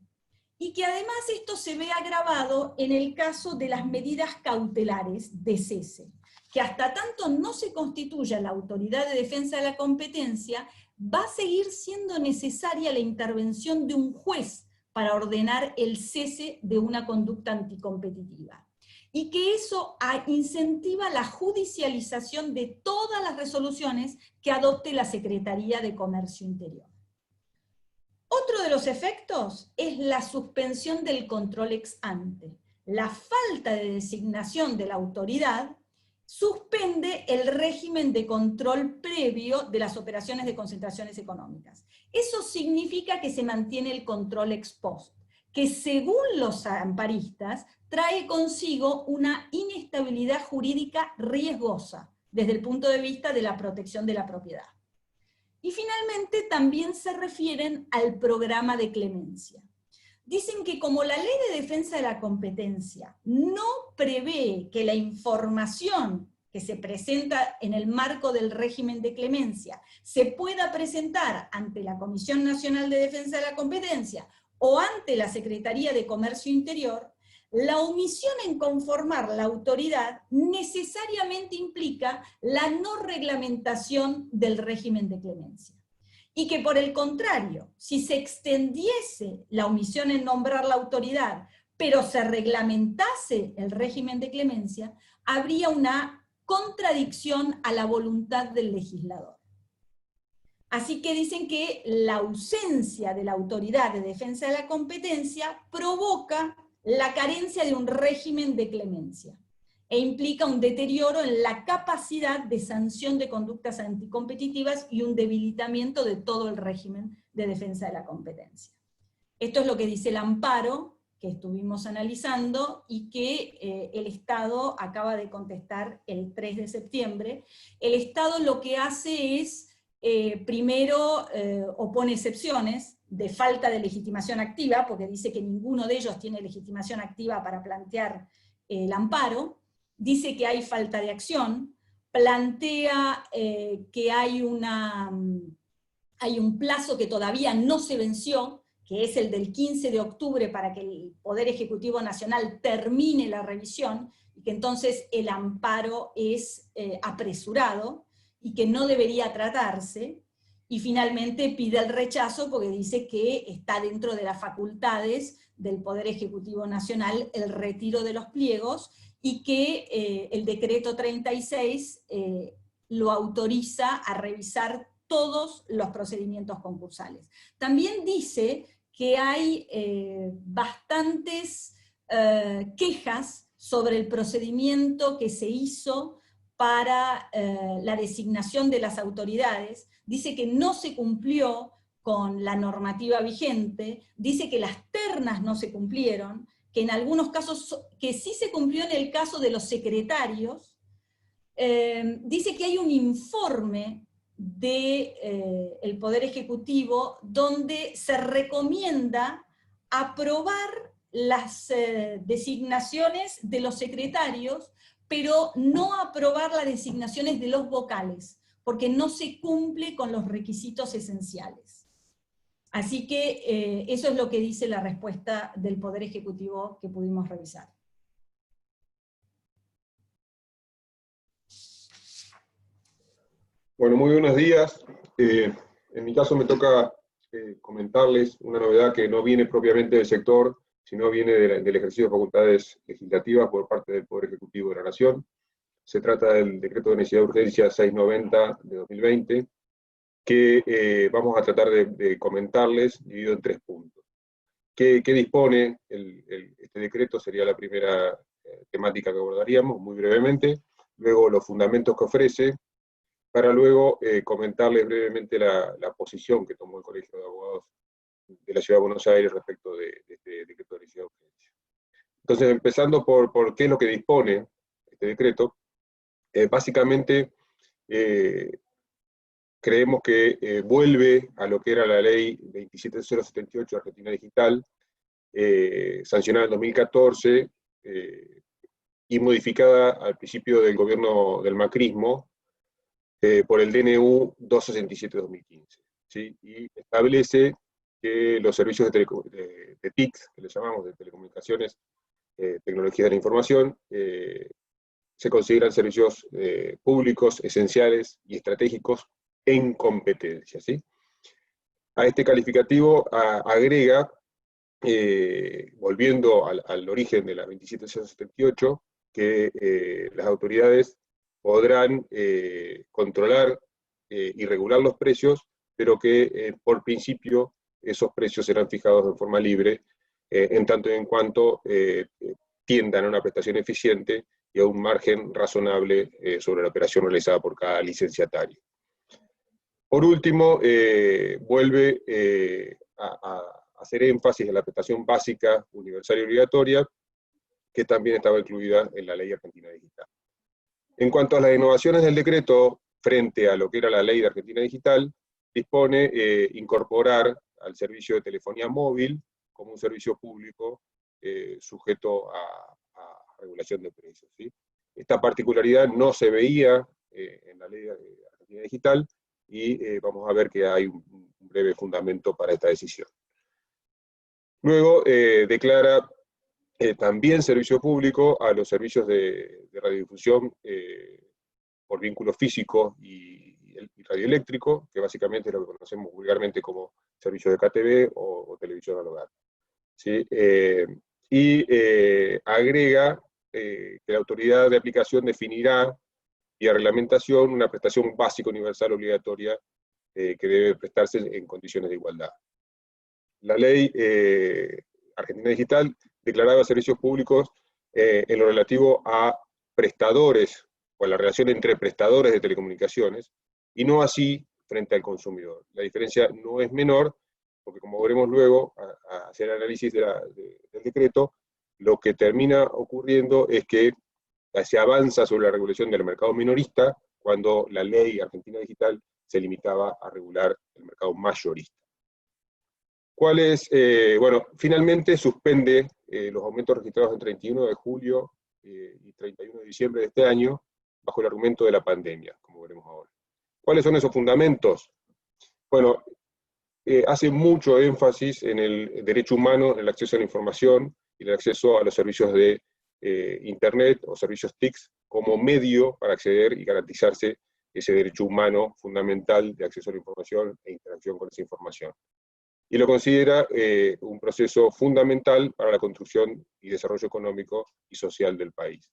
Y que además esto se ve agravado en el caso de las medidas cautelares de cese, que hasta tanto no se constituya la Autoridad de Defensa de la Competencia, va a seguir siendo necesaria la intervención de un juez para ordenar el cese de una conducta anticompetitiva. Y que eso incentiva la judicialización de todas las resoluciones que adopte la Secretaría de Comercio Interior. Otro de los efectos es la suspensión del control ex ante. La falta de designación de la autoridad suspende el régimen de control previo de las operaciones de concentraciones económicas. Eso significa que se mantiene el control ex post, que según los amparistas trae consigo una inestabilidad jurídica riesgosa desde el punto de vista de la protección de la propiedad. Y finalmente también se refieren al programa de clemencia. Dicen que como la Ley de Defensa de la Competencia no prevé que la información que se presenta en el marco del régimen de clemencia se pueda presentar ante la Comisión Nacional de Defensa de la Competencia o ante la Secretaría de Comercio Interior, la omisión en conformar la autoridad necesariamente implica la no reglamentación del régimen de clemencia. Y que por el contrario, si se extendiese la omisión en nombrar la autoridad, pero se reglamentase el régimen de clemencia, habría una contradicción a la voluntad del legislador. Así que dicen que la ausencia de la Autoridad de Defensa de la Competencia provoca la carencia de un régimen de clemencia. e implica un deterioro en la capacidad de sanción de conductas anticompetitivas y un debilitamiento de todo el régimen de defensa de la competencia. Esto es lo que dice el amparo que estuvimos analizando y que el Estado acaba de contestar el 3 de septiembre. El Estado lo que hace es, primero, opone excepciones de falta de legitimación activa, porque dice que ninguno de ellos tiene legitimación activa para plantear el amparo, dice que hay falta de acción, plantea que hay un plazo que todavía no se venció, que es el del 15 de octubre para que el Poder Ejecutivo Nacional termine la revisión, y que entonces el amparo es apresurado, y que no debería tratarse, y finalmente pide el rechazo porque dice que está dentro de las facultades del Poder Ejecutivo Nacional el retiro de los pliegos, y que el decreto 36 lo autoriza a revisar todos los procedimientos concursales. También dice que hay bastantes quejas sobre el procedimiento que se hizo para la designación de las autoridades, dice que no se cumplió con la normativa vigente, dice que las ternas no se cumplieron, que en algunos casos, que sí se cumplió en el caso de los secretarios, dice que hay un informe del Poder Ejecutivo donde se recomienda aprobar las designaciones de los secretarios, pero no aprobar las designaciones de los vocales, porque no se cumple con los requisitos esenciales. Así que eso es lo que dice la respuesta del Poder Ejecutivo que pudimos revisar. Bueno, muy buenos días. En mi caso me toca comentarles una novedad que no viene propiamente del sector, sino viene del ejercicio de facultades legislativas por parte del Poder Ejecutivo de la Nación. Se trata del Decreto de Necesidad de Urgencia 690 de 2020, que vamos a tratar de comentarles, dividido en 3 puntos. ¿Qué dispone este decreto? Sería la primera temática que abordaríamos, muy brevemente. Luego, los fundamentos que ofrece, para luego comentarles brevemente la posición que tomó el Colegio de Abogados de la Ciudad de Buenos Aires respecto de este decreto de necesidad de urgencia. Entonces, empezando por qué es lo que dispone este decreto, básicamente creemos que vuelve a lo que era la ley 27078 Argentina Digital, sancionada en 2014 y modificada al principio del gobierno del macrismo por el DNU 267-2015, ¿sí? Y establece que los servicios de TIC, que le llamamos, de telecomunicaciones, tecnologías de la información, se consideran servicios públicos, esenciales y estratégicos en competencia, ¿sí? A este calificativo agrega, volviendo al origen de la 27078, que las autoridades podrán controlar y regular los precios, pero que por principio esos precios serán fijados de forma libre, en tanto y en cuanto tiendan a una prestación eficiente y a un margen razonable sobre la operación realizada por cada licenciatario. Por último, vuelve a hacer énfasis en la prestación básica, universal y obligatoria, que también estaba incluida en la Ley Argentina Digital. En cuanto a las innovaciones del decreto, frente a lo que era la Ley de Argentina Digital, dispone incorporar al servicio de telefonía móvil como un servicio público sujeto a regulación de precios, ¿sí? Esta particularidad no se veía en la Ley de Argentina Digital, y vamos a ver que hay un breve fundamento para esta decisión. Luego declara también servicio público a los servicios de radiodifusión por vínculo físico y radioeléctrico, que básicamente es lo que conocemos vulgarmente como servicios de KTV o televisión al hogar, ¿sí? Agrega que la autoridad de aplicación definirá vía reglamentación una prestación básica universal obligatoria que debe prestarse en condiciones de igualdad. La ley Argentina Digital declaraba servicios públicos en lo relativo a prestadores, o la relación entre prestadores de telecomunicaciones, y no así frente al consumidor. La diferencia no es menor, porque como veremos luego, a hacer el análisis del decreto, lo que termina ocurriendo es que se avanza sobre la regulación del mercado minorista, cuando la ley Argentina Digital se limitaba a regular el mercado mayorista. ¿Cuál es? Bueno, finalmente suspende los aumentos registrados el 31 de julio y 31 de diciembre de este año, bajo el argumento de la pandemia, como veremos ahora. ¿Cuáles son esos fundamentos? Bueno, hace mucho énfasis en el derecho humano, en el acceso a la información y el acceso a los servicios de Internet o servicios TICs como medio para acceder y garantizarse ese derecho humano fundamental de acceso a la información e interacción con esa información. Y lo considera un proceso fundamental para la construcción y desarrollo económico y social del país.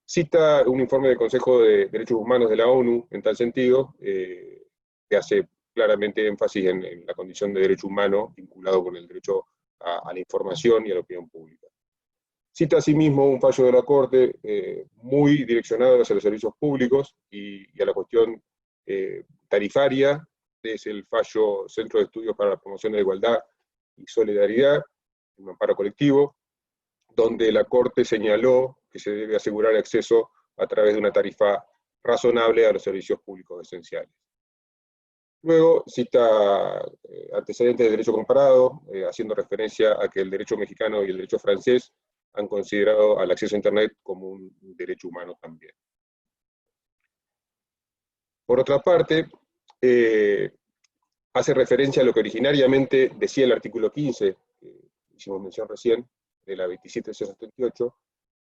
Cita un informe del Consejo de Derechos Humanos de la ONU en tal sentido, que hace claramente énfasis en la condición de derecho humano vinculado con el derecho a la información y a la opinión pública. Cita asimismo un fallo de la Corte muy direccionado hacia los servicios públicos y a la cuestión tarifaria. Es el fallo Centro de Estudios para la Promoción de la Igualdad y Solidaridad, un amparo colectivo, donde la Corte señaló que se debe asegurar acceso a través de una tarifa razonable a los servicios públicos esenciales. Luego cita antecedentes de derecho comparado, haciendo referencia a que el derecho mexicano y el derecho francés han considerado al acceso a Internet como un derecho humano también. Por otra parte, hace referencia a lo que originariamente decía el artículo 15, hicimos mención recién, de la 27678,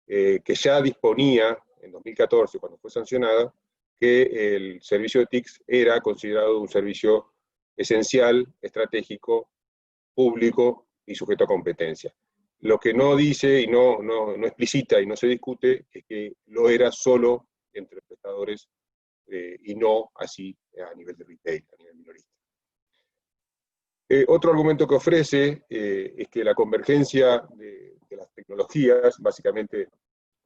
que ya disponía en 2014, cuando fue sancionada, que el servicio de TICs era considerado un servicio esencial, estratégico, público y sujeto a competencia. Lo que no dice y no explicita y no se discute es que lo era solo entre prestadores y no así a nivel de retail, a nivel minorista. Otro argumento que ofrece es que la convergencia de las tecnologías, básicamente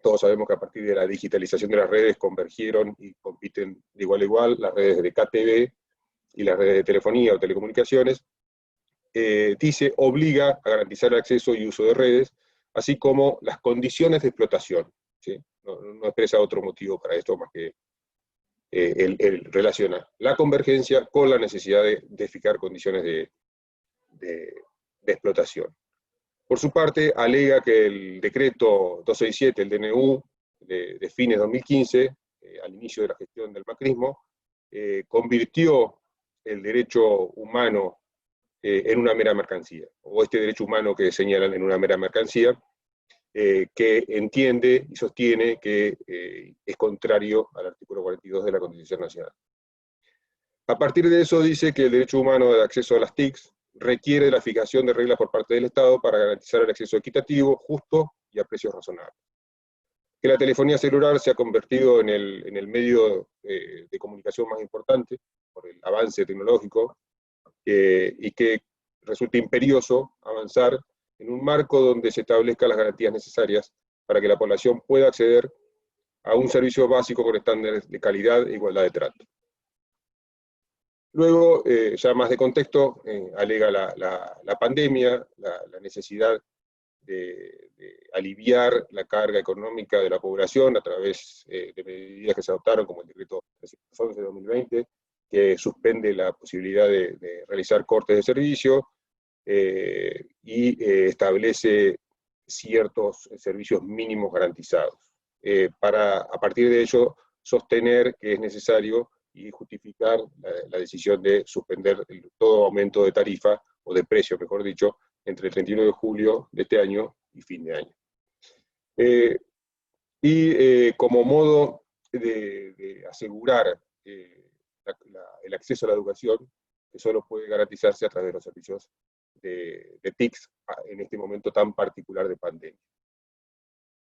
todos sabemos que a partir de la digitalización de las redes convergieron y compiten de igual a igual las redes de KTV y las redes de telefonía o telecomunicaciones, dice, obliga a garantizar el acceso y uso de redes, así como las condiciones de explotación. ¿Sí? No expresa otro motivo para esto más que el relaciona la convergencia con la necesidad de fijar condiciones de explotación. Por su parte, alega que el decreto 267, el DNU, de fines de 2015, al inicio de la gestión del macrismo, convirtió el derecho humano en una mera mercancía, o este derecho humano que señalan en una mera mercancía, que entiende y sostiene que es contrario al artículo 42 de la Constitución Nacional. A partir de eso dice que el derecho humano de acceso a las TICs requiere la fijación de reglas por parte del Estado para garantizar el acceso equitativo, justo y a precios razonables. Que la telefonía celular se ha convertido en el medio de comunicación más importante por el avance tecnológico, y que resulta imperioso avanzar en un marco donde se establezcan las garantías necesarias para que la población pueda acceder a un servicio básico con estándares de calidad e igualdad de trato. Luego, ya más de contexto, alega la pandemia, la necesidad de aliviar la carga económica de la población a través de medidas que se adoptaron, como el decreto 311 de 2020, que suspende la posibilidad de realizar cortes de servicio y establece ciertos servicios mínimos garantizados, para a partir de ello sostener que es necesario y justificar la decisión de suspender todo aumento de tarifa, o de precio, mejor dicho, entre el 31 de julio de este año y fin de año. Como modo de asegurar el acceso a la educación, que solo puede garantizarse a través de los servicios de TICs en este momento tan particular de pandemia.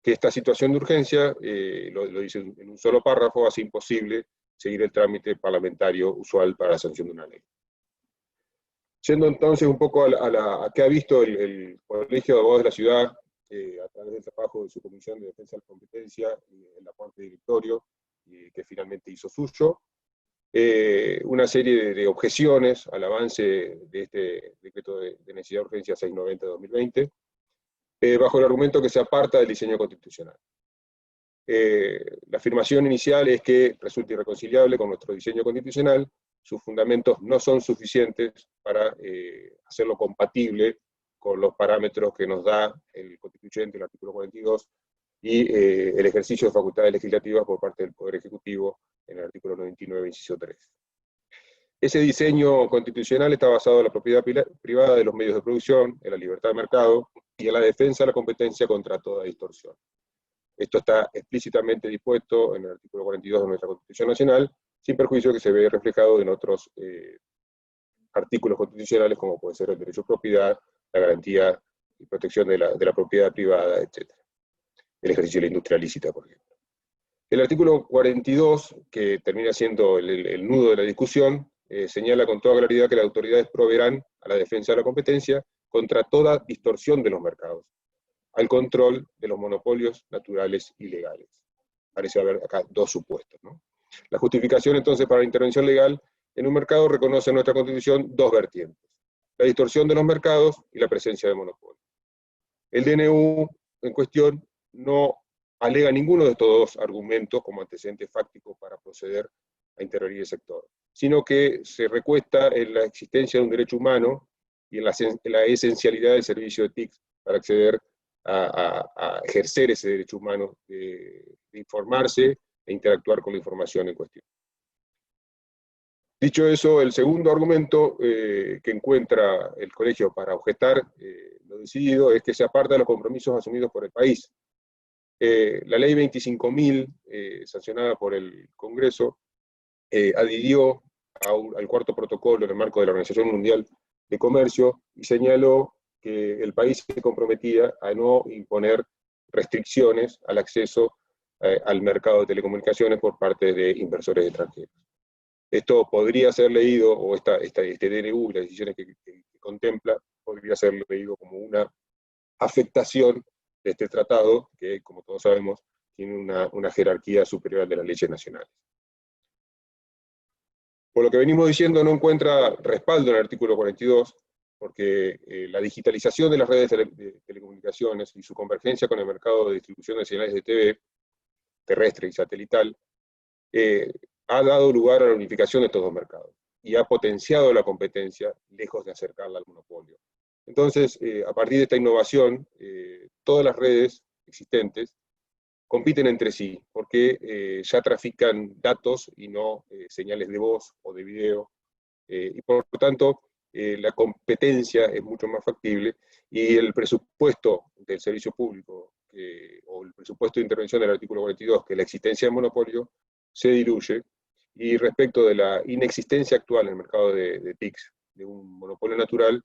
Que esta situación de urgencia, lo dice en un solo párrafo, hace imposible seguir el trámite parlamentario usual para la sanción de una ley. Yendo entonces un poco a qué ha visto el Colegio de Abogados de la Ciudad a través del trabajo de su Comisión de Defensa de la Competencia y el aporte de directorio, que finalmente hizo suyo, una serie de objeciones al avance de este decreto de necesidad de urgencia 690 de 2020, bajo el argumento que se aparta del diseño constitucional. La afirmación inicial es que resulta irreconciliable con nuestro diseño constitucional, sus fundamentos no son suficientes para hacerlo compatible con los parámetros que nos da el constituyente, el artículo 42, y el ejercicio de facultades legislativas por parte del Poder Ejecutivo en el artículo 99, inciso 3. Ese diseño constitucional está basado en la propiedad privada de los medios de producción, en la libertad de mercado y en la defensa de la competencia contra toda distorsión. Esto está explícitamente dispuesto en el artículo 42 de nuestra Constitución Nacional, sin perjuicio que se ve reflejado en otros artículos constitucionales, como puede ser el derecho a propiedad, la garantía y protección de la propiedad privada, etc. El ejercicio de la industria lícita, por ejemplo. El artículo 42, que termina siendo el nudo de la discusión, señala con toda claridad que las autoridades proveerán a la defensa de la competencia contra toda distorsión de los mercados, al control de los monopolios naturales y legales. Parece haber acá dos supuestos, ¿no? La justificación entonces para la intervención legal en un mercado reconoce en nuestra Constitución dos vertientes: la distorsión de los mercados y la presencia de monopolios. El DNU en cuestión no alega ninguno de estos dos argumentos como antecedente fáctico para proceder a intervenir el sector, sino que se recuesta en la existencia de un derecho humano y en la esencialidad del servicio de TIC para acceder a ejercer ese derecho humano de informarse e interactuar con la información en cuestión. Dicho eso, el segundo argumento que encuentra el colegio para objetar lo decidido es que se aparta de los compromisos asumidos por el país. La ley 25.000, sancionada por el Congreso, adhirió al cuarto protocolo en el marco de la Organización Mundial de Comercio y señaló que el país se comprometía a no imponer restricciones al acceso al mercado de telecomunicaciones por parte de inversores extranjeros. Esto podría ser leído, o este DNU y las decisiones que contempla, podría ser leído como una afectación de este tratado, que como todos sabemos, tiene una jerarquía superior de las leyes nacionales. Por lo que venimos diciendo, no encuentra respaldo en el artículo 42, porque la digitalización de las redes de telecomunicaciones y su convergencia con el mercado de distribución de señales de TV, terrestre y satelital, ha dado lugar a la unificación de estos dos mercados, y ha potenciado la competencia, lejos de acercarla al monopolio. Entonces, a partir de esta innovación, todas las redes existentes compiten entre sí, porque ya trafican datos y no señales de voz o de video, y por lo tanto, la competencia es mucho más factible, y el presupuesto del servicio público, o el presupuesto de intervención del artículo 42, que es la existencia de monopolio, se diluye, y respecto de la inexistencia actual en el mercado de TICs, de un monopolio natural,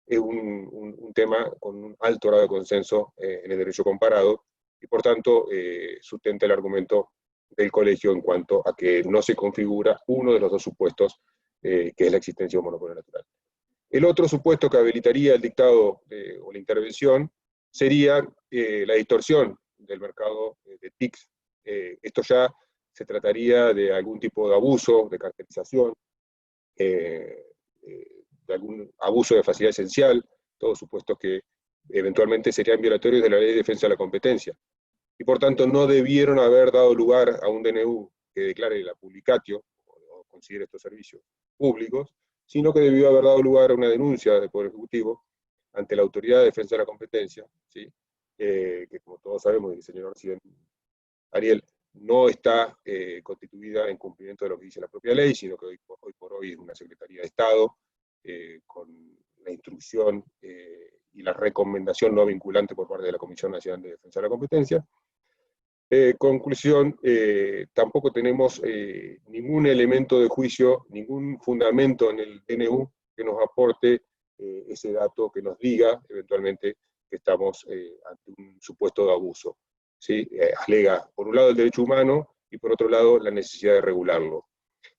es un tema con un alto grado de consenso en el derecho comparado, y por tanto sustenta el argumento del colegio en cuanto a que no se configura uno de los dos supuestos, que es la existencia de un monopolio natural. El otro supuesto que habilitaría el dictado o la intervención sería la distorsión del mercado de TICs. Esto ya se trataría de algún tipo de abuso, de cartelización, de algún abuso de facilidad esencial, todos supuestos que eventualmente serían violatorios de la Ley de Defensa de la Competencia. Y por tanto no debieron haber dado lugar a un DNU que declare la publicatio, o considere estos servicios públicos, sino que debió haber dado lugar a una denuncia del Poder Ejecutivo ante la Autoridad de Defensa de la Competencia, ¿sí? Que como todos sabemos, y el señor presidente Ariel, no está constituida en cumplimiento de lo que dice la propia ley, sino que hoy por hoy es una Secretaría de Estado, con la instrucción y la recomendación no vinculante por parte de la Comisión Nacional de Defensa de la Competencia. Conclusión, tampoco tenemos ningún elemento de juicio, ningún fundamento en el DNU que nos aporte ese dato que nos diga eventualmente que estamos ante un supuesto de abuso. ¿Sí? Alega, por un lado, el derecho humano, y por otro lado, la necesidad de regularlo,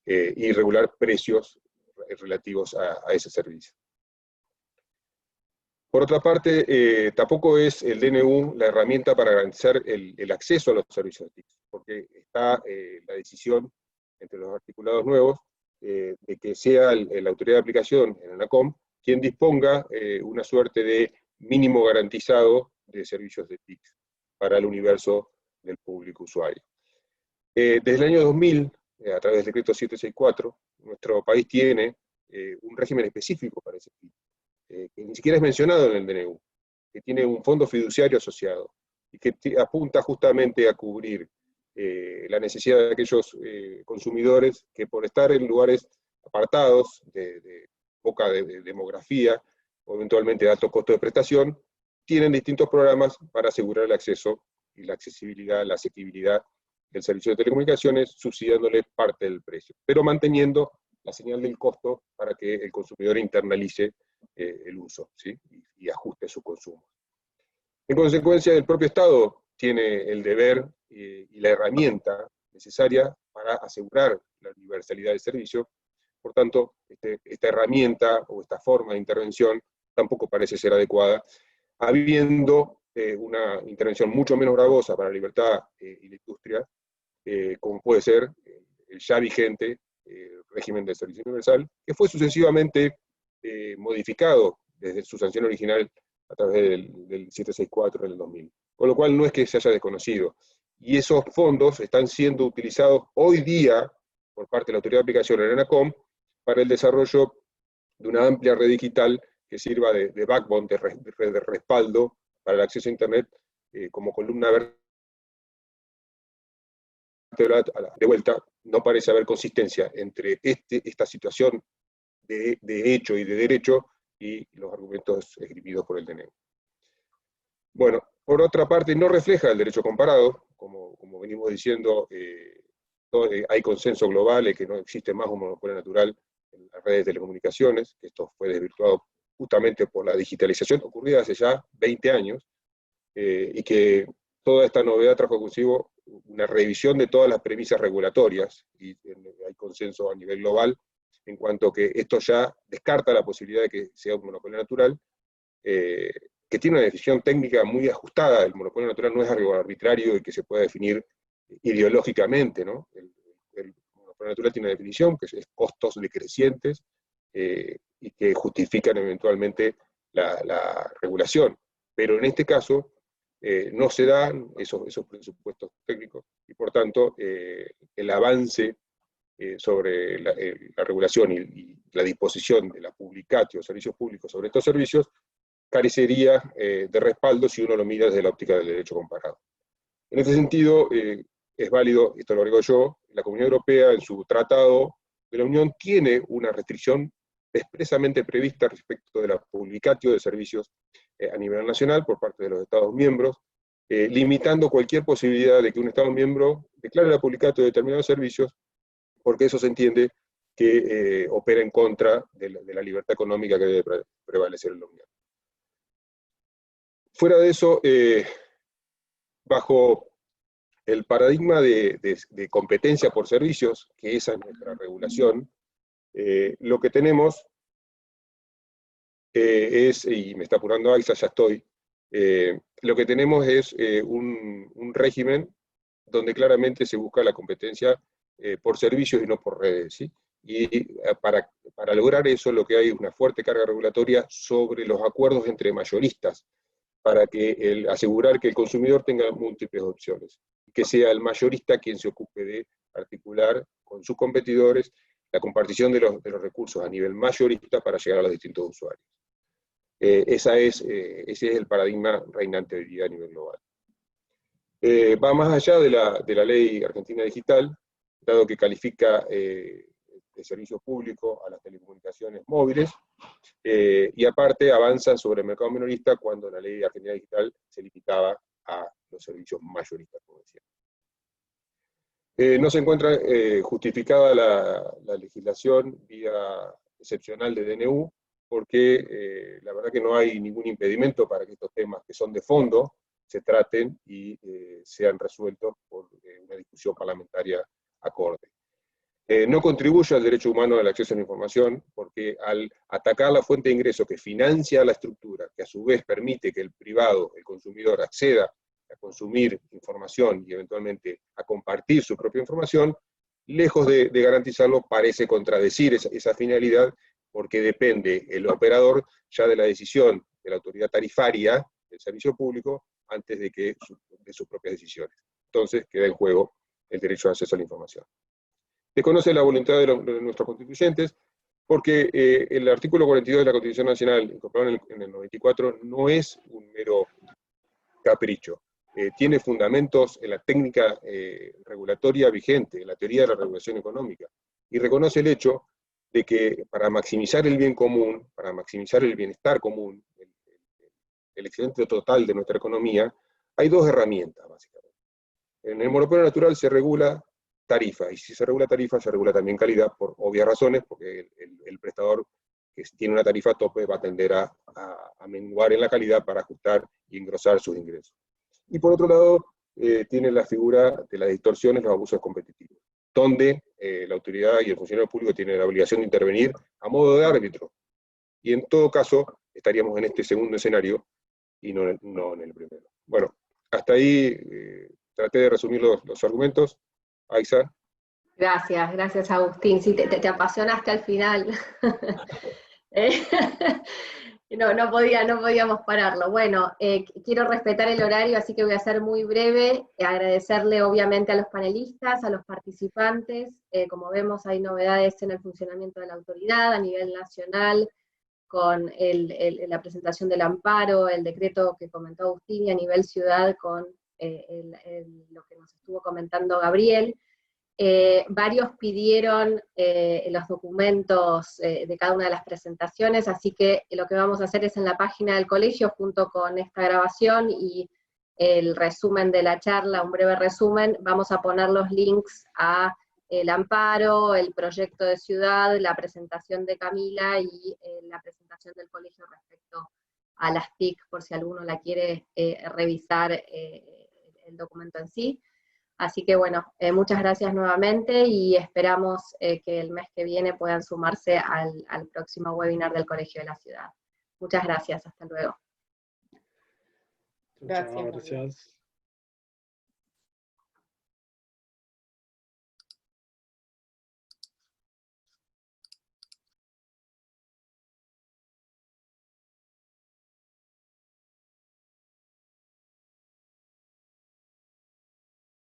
y regular precios relativos a ese servicio. Por otra parte, tampoco es el DNU la herramienta para garantizar el acceso a los servicios de TIC, porque está la decisión entre los articulados nuevos de que sea la autoridad de aplicación, en ANACOM, quien disponga una suerte de mínimo garantizado de servicios de TIC para el universo del público usuario. Desde el año 2000, a través del decreto 764, nuestro país tiene un régimen específico para ese tipo, que ni siquiera es mencionado en el DNU, que tiene un fondo fiduciario asociado, y que apunta justamente a cubrir la necesidad de aquellos consumidores que por estar en lugares apartados, de poca demografía, o eventualmente de alto costo de prestación, tienen distintos programas para asegurar el acceso y la accesibilidad, la asequibilidad del servicio de telecomunicaciones, subsidiándole parte del precio, pero manteniendo la señal del costo para que el consumidor internalice el uso, ¿sí? y ajuste su consumo. En consecuencia, el propio Estado tiene el deber y la herramienta necesaria para asegurar la universalidad del servicio. Por tanto, esta herramienta o esta forma de intervención tampoco parece ser adecuada, habiendo una intervención mucho menos gravosa para la libertad y la industria, como puede ser el ya vigente régimen de servicio universal, que fue sucesivamente modificado desde su sanción original a través del 764 en el 2000. Con lo cual no es que se haya desconocido. Y esos fondos están siendo utilizados hoy día por parte de la autoridad de aplicación en ANACOM para el desarrollo de una amplia red digital que sirva de backbone, de red de respaldo para el acceso a Internet como columna vertebral. De vuelta, no parece haber consistencia entre esta situación de hecho y de derecho y los argumentos esgrimidos por el DNU. Bueno, por otra parte, no refleja el derecho comparado, como venimos diciendo, hay consenso global en que no existe más un monopolio natural en las redes de telecomunicaciones, que esto fue desvirtuado justamente por la digitalización ocurrida hace ya 20 años, y que toda esta novedad trajo consigo una revisión de todas las premisas regulatorias, y hay consenso a nivel global en cuanto a que esto ya descarta la posibilidad de que sea un monopolio natural, que tiene una definición técnica muy ajustada. El monopolio natural no es algo arbitrario y que se pueda definir ideológicamente, ¿no? El monopolio natural tiene una definición que es costos decrecientes y que justifican eventualmente la regulación. Pero en este caso no se dan esos presupuestos técnicos y por tanto el avance sobre la regulación y la disposición de la publicatio, servicios públicos sobre estos servicios, carecería de respaldo si uno lo mira desde la óptica del derecho comparado. En este sentido, es válido, esto lo agrego yo, la Comunidad Europea en su Tratado de la Unión tiene una restricción expresamente prevista respecto de la publicatio de servicios a nivel nacional por parte de los Estados miembros, limitando cualquier posibilidad de que un Estado miembro declare la publicatio de determinados servicios, porque eso se entiende que opera en contra de la libertad económica que debe prevalecer en la Unión. Fuera de eso, bajo el paradigma de competencia por servicios, que esa es nuestra regulación, lo que tenemos es, y me está apurando AISA, ya estoy, lo que tenemos es un régimen donde claramente se busca la competencia por servicios y no por redes, ¿sí? Y para lograr eso lo que hay es una fuerte carga regulatoria sobre los acuerdos entre mayoristas, para asegurar que el consumidor tenga múltiples opciones, que sea el mayorista quien se ocupe de articular con sus competidores la compartición de los recursos a nivel mayorista para llegar a los distintos usuarios. Ese es el paradigma reinante hoy día a nivel global. Va más allá de la ley argentina digital, dado que califica de servicio público a las telecomunicaciones móviles, y aparte avanza sobre el mercado minorista cuando la ley argentina digital se limitaba a los servicios mayoristas, como decía. No se encuentra justificada la legislación vía excepcional de DNU, porque la verdad que no hay ningún impedimento para que estos temas que son de fondo se traten y sean resueltos por una discusión parlamentaria acorde. No contribuye al derecho humano al acceso a la información, porque al atacar la fuente de ingreso que financia la estructura, que a su vez permite que el privado, el consumidor, acceda a consumir información y eventualmente a compartir su propia información, lejos de garantizarlo, parece contradecir esa finalidad, porque depende el operador ya de la decisión de la autoridad tarifaria del servicio público antes de sus propias decisiones. Entonces queda en juego el derecho de acceso a la información. Desconoce la voluntad de nuestros constituyentes, porque el artículo 42 de la Constitución Nacional, incorporado en el 94, no es un mero capricho. Tiene fundamentos en la técnica regulatoria vigente, en la teoría de la regulación económica, y reconoce el hecho de que para maximizar el bien común, para maximizar el bienestar común, el excedente total de nuestra economía, hay dos herramientas, básicamente. En el monopolio natural se regula tarifa, y si se regula tarifa, se regula también calidad, por obvias razones, porque el prestador que tiene una tarifa tope va a tender a menguar en la calidad para ajustar y engrosar sus ingresos. Y por otro lado, tiene la figura de las distorsiones, los abusos competitivos, donde la autoridad y el funcionario público tienen la obligación de intervenir a modo de árbitro. Y en todo caso, estaríamos en este segundo escenario y no en el primero. Bueno, hasta ahí traté de resumir los argumentos. Aixa. Gracias Agustín. Sí, te apasionaste al final. No podíamos pararlo. Bueno, quiero respetar el horario, así que voy a ser muy breve. Agradecerle obviamente a los panelistas, a los participantes. Como vemos, hay novedades en el funcionamiento de la autoridad a nivel nacional, con la presentación del amparo, el decreto que comentó Agustín, y a nivel ciudad con lo que nos estuvo comentando Gabriel. Varios pidieron los documentos de cada una de las presentaciones, así que lo que vamos a hacer es en la página del colegio, junto con esta grabación y el resumen de la charla, un breve resumen, vamos a poner los links a el amparo, el proyecto de ciudad, la presentación de Camila y la presentación del colegio respecto a las TIC, por si alguno la quiere revisar el documento en sí. Así que bueno, muchas gracias nuevamente y esperamos que el mes que viene puedan sumarse al próximo webinar del Colegio de la Ciudad. Muchas gracias, hasta luego. Gracias. Gracias.